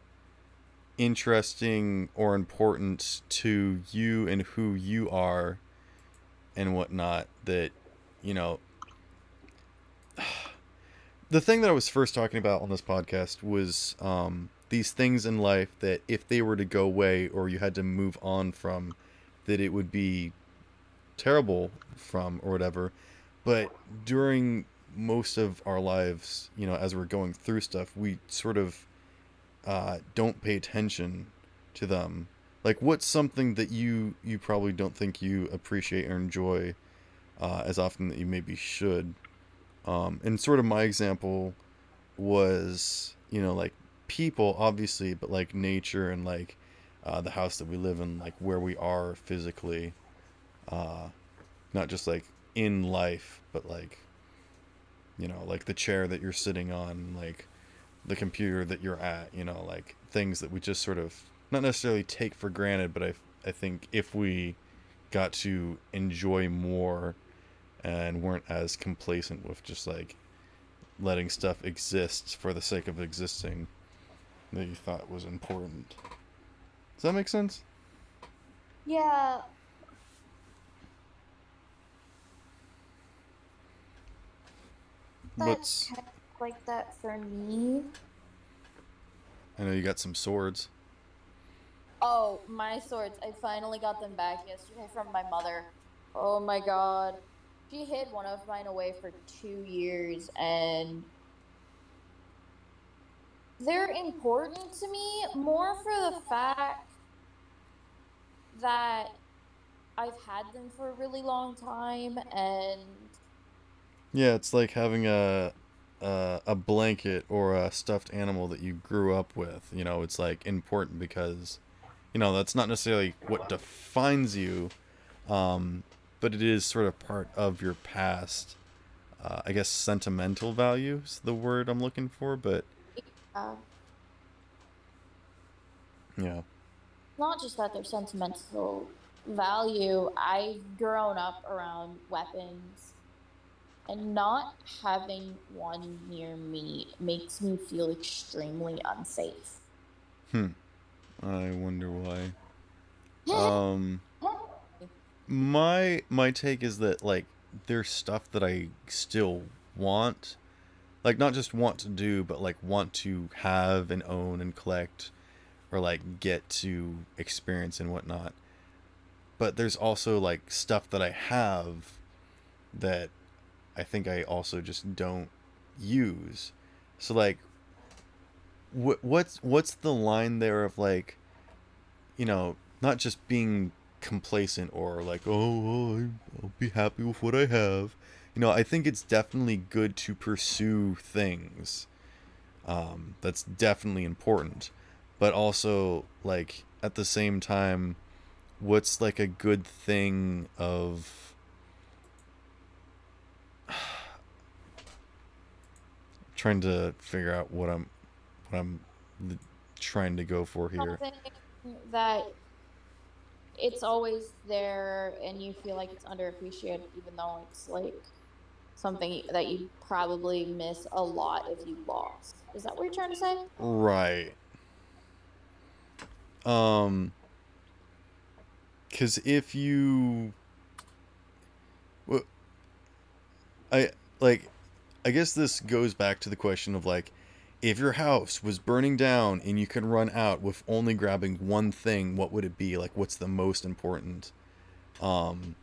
interesting or important to you and who you are and whatnot that, you know, the thing that I was first talking about on this podcast was these things in life that if they were to go away or you had to move on from, that it would be terrible from or whatever. But during most of our lives, you know, as we're going through stuff, we sort of don't pay attention to them. Like, what's something that you probably don't think you appreciate or enjoy as often that you maybe should. And sort of my example was, like people, obviously, but like nature and like the house that we live in, like where we are physically, uh, not just like in life, but like, like the chair that you're sitting on, like the computer that you're at, like things that we just sort of not necessarily take for granted, but I think if we got to enjoy more and weren't as complacent with just like letting stuff exist for the sake of existing that you thought was important. Does that make sense? Yeah, that's What's kind of like that for me. I know you got some swords. Oh, my swords. I finally got them back yesterday from my mother. Oh my god. She hid one of mine away for 2 years, and they're important to me more for the fact that I've had them for a really long time, and Yeah, it's like having a blanket or a stuffed animal that you grew up with. It's like important because that's not necessarily what defines you, um, but it is sort of part of your past. I guess sentimental value is the word I'm looking for, but uh, yeah, not just that they're sentimental value. I've grown up around weapons, and not having one near me makes me feel extremely unsafe. hmm. I wonder why. Um, my take is that like there's stuff that I still want, like not just want to do, but like want to have and own and collect, or like get to experience and whatnot. But there's also like stuff that I have that I think I also just don't use. So like, what's the line there of like, not just being complacent or like, I'll be happy with what I have. I think it's definitely good to pursue things. That's definitely important, but also like at the same time, what's like a good thing of trying to figure out what I'm trying to go for here. Something that it's always there and you feel like it's underappreciated, even though it's like something that you probably miss a lot if you lost. Is that what you're trying to say? Right. Um, because if you, well, I like, I guess this goes back to the question of like, if your house was burning down and you could run out with only grabbing one thing, what would it be? Like, what's the most important? Um,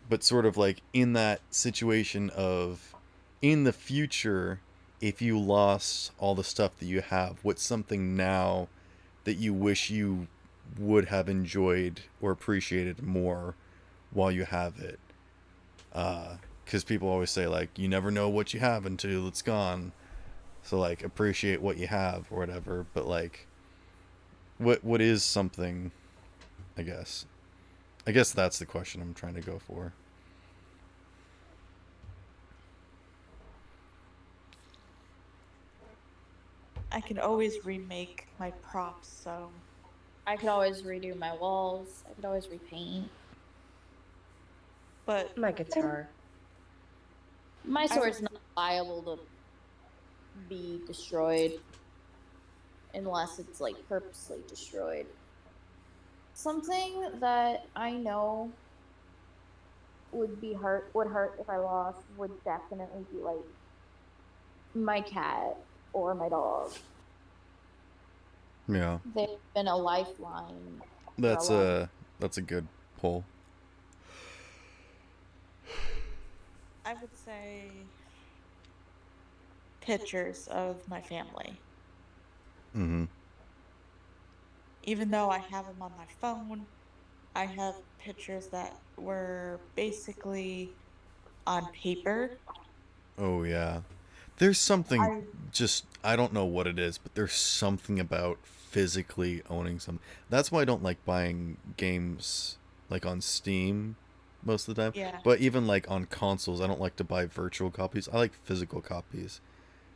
but sort of like in that situation of in the future, if you lost all the stuff that you have, what's something now that you wish you would have enjoyed or appreciated more while you have it? Because people always say like you never know what you have until it's gone. So like appreciate what you have or whatever. But like, what is something? I guess. I guess that's the question I'm trying to go for. I can always remake my props, so. I could always redo my walls. I could always repaint. But My guitar. My sword's not liable to be destroyed unless it's like purposely destroyed. Something that I know would hurt if I lost would definitely be like my cat or my dog. Yeah, They've been a lifeline for a that's long. a good pull. I would say pictures of my family. Mm-hmm. Even though I have them on my phone, I have pictures that were basically on paper. Oh yeah. There's something I just I don't know what it is, but there's something about physically owning some. That's why I don't like buying games like on Steam most of the time. yeah. But even like on consoles, I don't like to buy virtual copies. I like physical copies.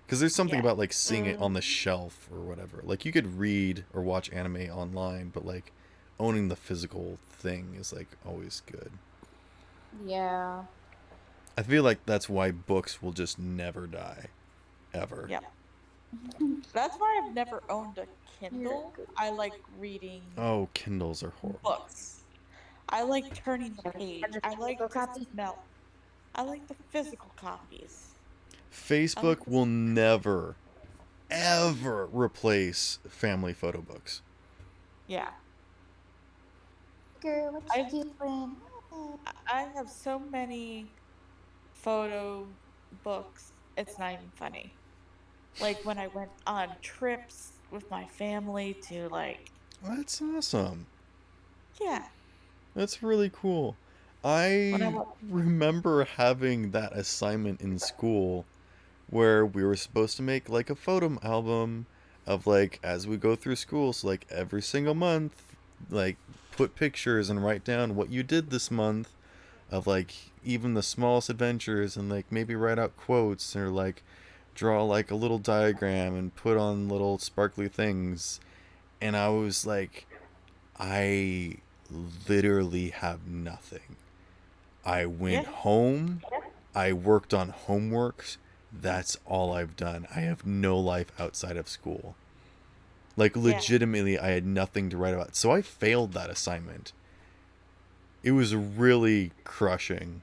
Because there's something Yeah. about like seeing it on the shelf or whatever. Like you could read or watch anime online, but like owning the physical thing is like always good. Yeah. I feel like that's why books will just never die. Ever. Yeah. That's why I've never owned a You're Kindle. good. I like reading Oh, Kindles are horrible. books. I like turning the page. And the I like physical the copy? smell. I like the physical copies. Facebook will never, ever replace family photo books. Yeah. Girl, what I- you doing? I have so many photo books, it's not even funny. Like when I went on trips with my family to like, That's awesome. yeah. That's really cool. When I I went, remember having that assignment in school where we were supposed to make like a photo album of like as we go through school. So like every single month, like put pictures and write down what you did this month of like even the smallest adventures and like maybe write out quotes or like draw like a little diagram and put on little sparkly things. And I was like, I literally have nothing. I went yeah, home, I worked on homeworks. That's all I've done. I have no life outside of school. Like, yeah, legitimately, I had nothing to write about. So I failed that assignment. It was really crushing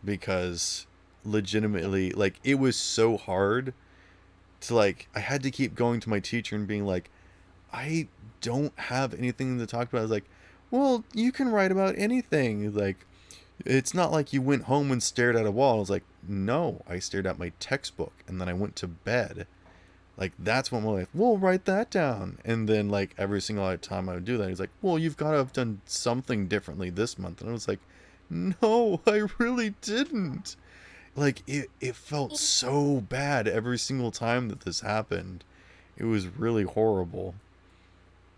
because legitimately, like, it was so hard to, like, I had to keep going to my teacher and being like, I don't have anything to talk about. I was like, well, you can write about anything. Like, it's not like you went home and stared at a wall. I was like, no, I stared at my textbook and then I went to bed. Like, that's when we're like, we'll write that down. And then, like, every single time I would do that, he's like, well, you've got to have done something differently this month. And I was like, no, I really didn't. Like, it felt so bad every single time that this happened. It was really horrible.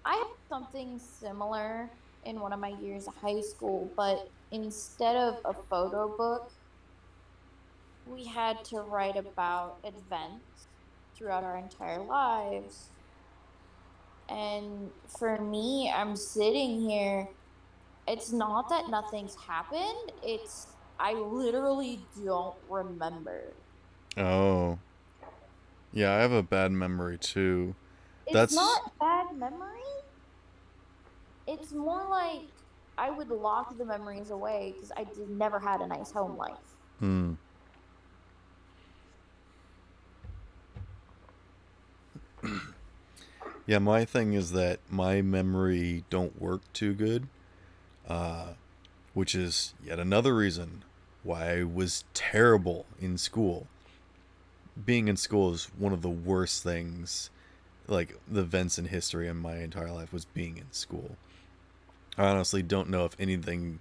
I had something similar in one of my years of high school, but instead of a photo book, we had to write about events throughout our entire lives. And for me, I'm sitting here. It's not that nothing's happened, it's I literally don't remember. Oh, yeah, I have a bad memory too. It's That's, not bad memory. It's more like I would lock the memories away because I did never had a nice home life. hmm. Yeah, my thing is that my memory don't work too good, uh, which is yet another reason why I was terrible in school. Being in school is one of the worst things, like the events in history in my entire life was being in school. I honestly don't know if anything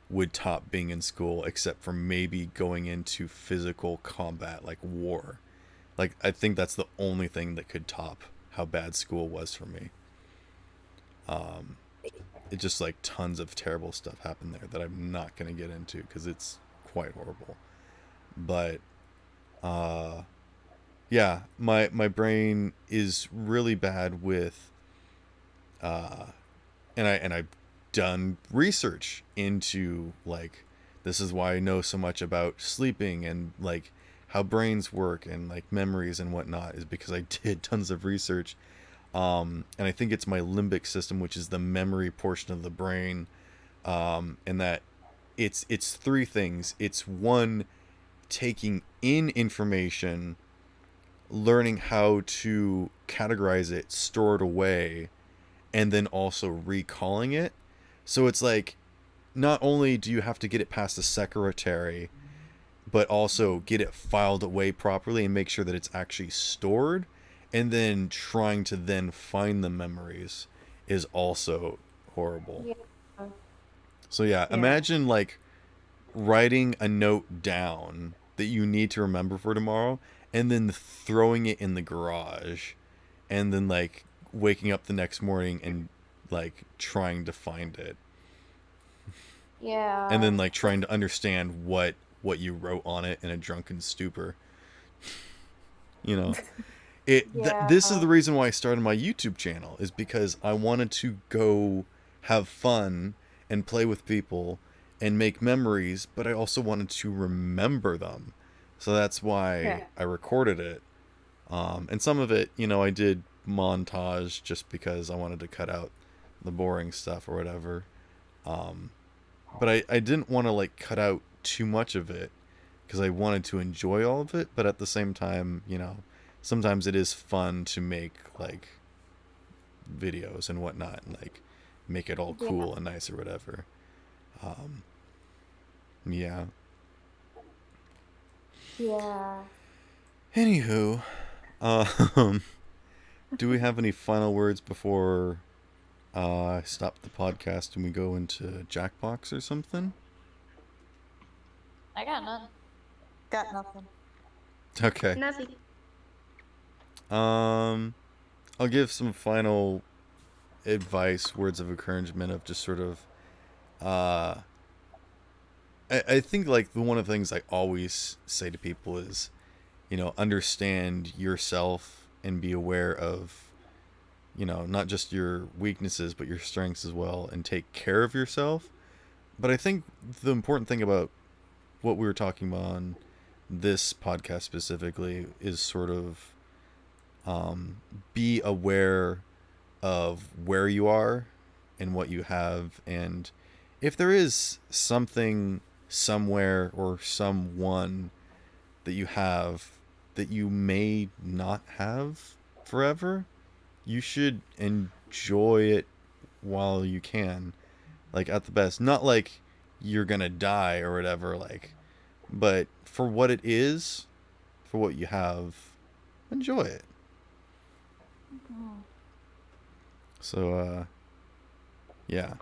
would top being in school except for maybe going into physical combat like war. Like I think that's the only thing that could top how bad school was for me. Um, it just like tons of terrible stuff happened there that I'm not gonna get into because it's quite horrible. But uh, yeah, my brain is really bad with uh, and I've done research into like this is why I know so much about sleeping and like how brains work and like memories and whatnot is because I did tons of research. And I think it's my limbic system, which is the memory portion of the brain, and that it's three things. It's one, taking in information, learning how to categorize it, store it away, and then also recalling it. So it's like not only do you have to get it past the secretary, but also get it filed away properly and make sure that it's actually stored, and then trying to then find the memories is also horrible. Yeah. So yeah, yeah, imagine like writing a note down that you need to remember for tomorrow and then throwing it in the garage and then like waking up the next morning and like trying to find it Yeah. and then like trying to understand what you wrote on it in a drunken stupor. You know, this is the reason why I started my YouTube channel, is because I wanted to go have fun and play with people and make memories, but I also wanted to remember them. So that's why I recorded it. And some of it, you know, I did montage just because I wanted to cut out the boring stuff or whatever. But I didn't want to like cut out too much of it because I wanted to enjoy all of it. But at the same time, you know, sometimes it is fun to make like videos and whatnot and like make it all cool and nice or whatever. Yeah. Yeah. Anywho, do we have any final words before I stop the podcast and we go into Jackbox or something? I got none. Got nothing. Okay. Nothing. I'll give some final advice, words of encouragement of just sort of, I think like one of the things I always say to people is, you know, understand yourself and be aware of, you know, not just your weaknesses, but your strengths as well, and take care of yourself. But I think the important thing about what we were talking about on this podcast specifically is sort of be aware of where you are and what you have, and if there is something somewhere or someone that you have that you may not have forever, you should enjoy it while you can, like at the best. Not like you're gonna die or whatever, like, but for what it is, for what you have, enjoy it. So yeah,